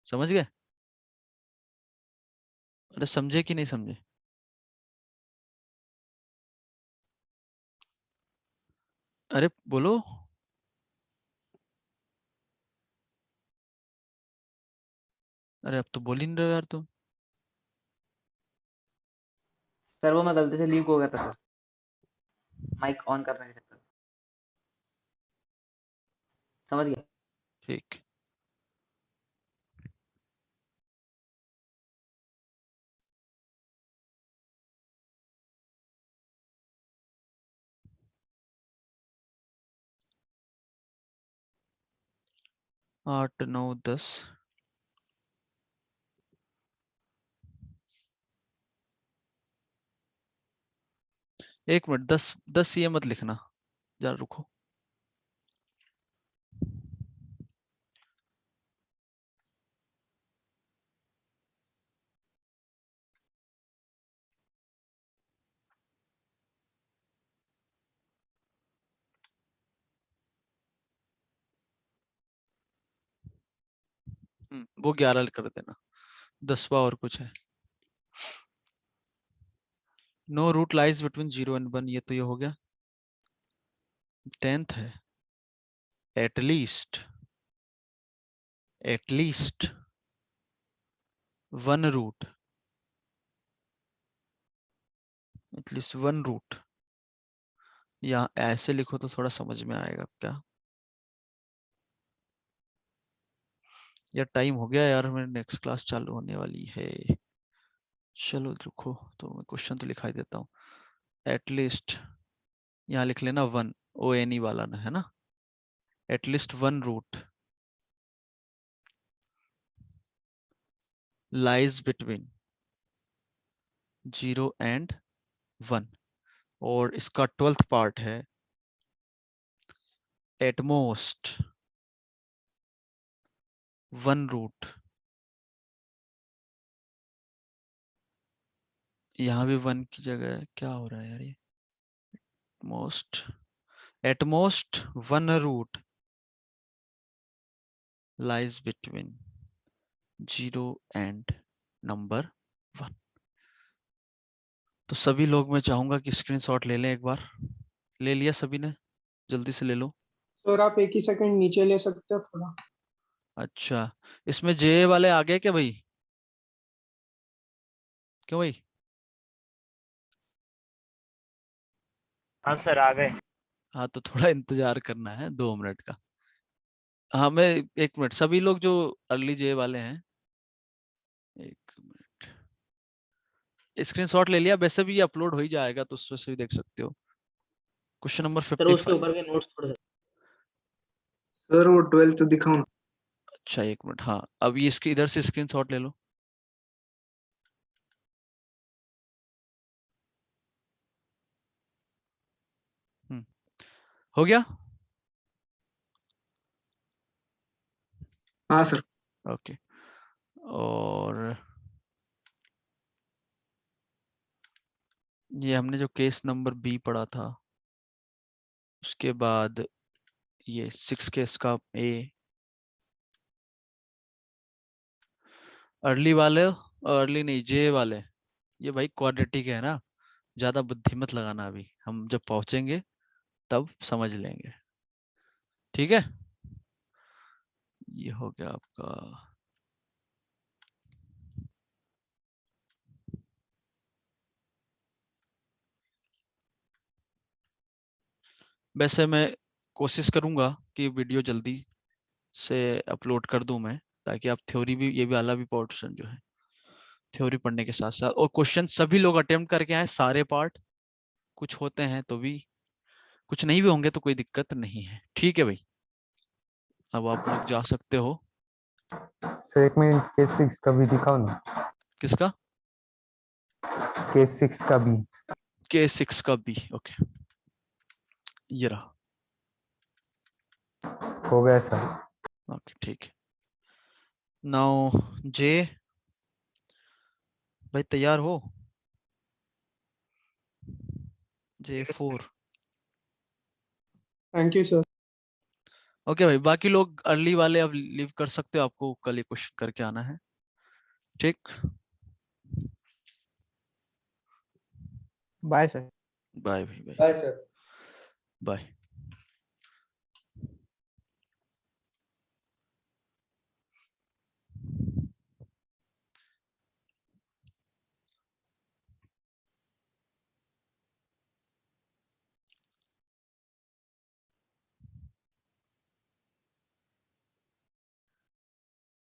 समझ गए? अरे समझे कि नहीं समझे? अरे बोलो। अरे अब तो बोल ही नहीं रहे हो यार तुम। सर वो मैं गलती से लीव हो गया था सर, माइक ऑन करने के चक्कर में। समझ गया? ठीक। आठ नौ 10। एक मिनट, 10 ये मत लिखना, जरा रुको। वो 11 कर देना, 10वां और कुछ है। No root lies between 0 and 1, ये तो ये हो गया। 10th है, at least one root, at least one root. या ऐसे लिखो तो थोड़ा समझ में आएगा क्या। यार टाइम हो गया यार, मेरी नेक्स्ट क्लास चालू होने वाली है। चलो रुको, तो मैं क्वेश्चन तो लिखाई देता हूँ। एटलीस्ट यहाँ लिख लेना 1, ओ एन ई वाला ना, है ना? At least one root lies between 0 and 1, और इसका 12th पार्ट है एट मोस्ट वन रूट। यहाँ भी 1 की जगह क्या हो रहा है यार, ये most, at most one root lies between 0 and number 1। तो सभी लोग, मैं चाहूंगा कि स्क्रीनशॉट ले लें एक बार। ले लिया सभी ने? जल्दी से ले लो। सर आप एक ही सेकंड नीचे ले सकते हो थोड़ा? अच्छा, इसमें जे वाले आ गए क्या भाई? क्यों भाई? हाँ सर आ गए। हाँ तो थोड़ा इंतजार करना है 2 मिनट का। हाँ मैं 1 मिनट, सभी लोग जो अर्ली जे वाले हैं, 1 मिनट। स्क्रीनशॉट ले लिया? वैसे भी अपलोड हो ही जाएगा तो उसमें से भी देख सकते हो। क्वेश्चन नंबर सर उसके 55। ऊपर के नोट्स थोड़े से। सर वो 12th दिखाऊं? अच्छा 1 मिनट, हाँ अब ये इसके इधर से स्क्रीनशॉट ले लो। हम्म, हो गया? हाँ सर। ओके। और ये हमने जो केस नंबर बी पढ़ा था, उसके बाद ये 6 केस का ए, अर्ली वाले, अर्ली नहीं जे वाले, ये भाई क्वाड्रेटिक है ना, ज्यादा बुद्धि मत लगाना, अभी हम जब पहुंचेंगे तब समझ लेंगे। ठीक है, ये हो गया आपका। वैसे मैं कोशिश करूंगा कि वीडियो जल्दी से अपलोड कर दूं मैं, ताकि आप थ्योरी भी, ये भी वाला भी पोर्शन जो है थ्योरी पढ़ने के साथ साथ, और क्वेश्चन सभी लोग अटेम्प्ट करके आए सारे पार्ट, कुछ होते हैं तो भी कुछ नहीं भी होंगे तो कोई दिक्कत नहीं है। ठीक है भाई, अब आप लोग जा सकते हो। सर एक मिनट, केस 6 का भी दिखाओ ना। किसका? केस 6 का भी। K6 का बी। ओके, ये रहा। हो गया सर। ओके ठीक है। नाउ जे, भाई तैयार हो? J4। Thank you sir. Okay भाई, बाकी लोग अर्ली वाले अब लीव कर सकते हो, आपको कल ये क्वेश्चन करके आना है। ठीक, बाय सर। बाय भाई, बाय Bye, sir. बाय।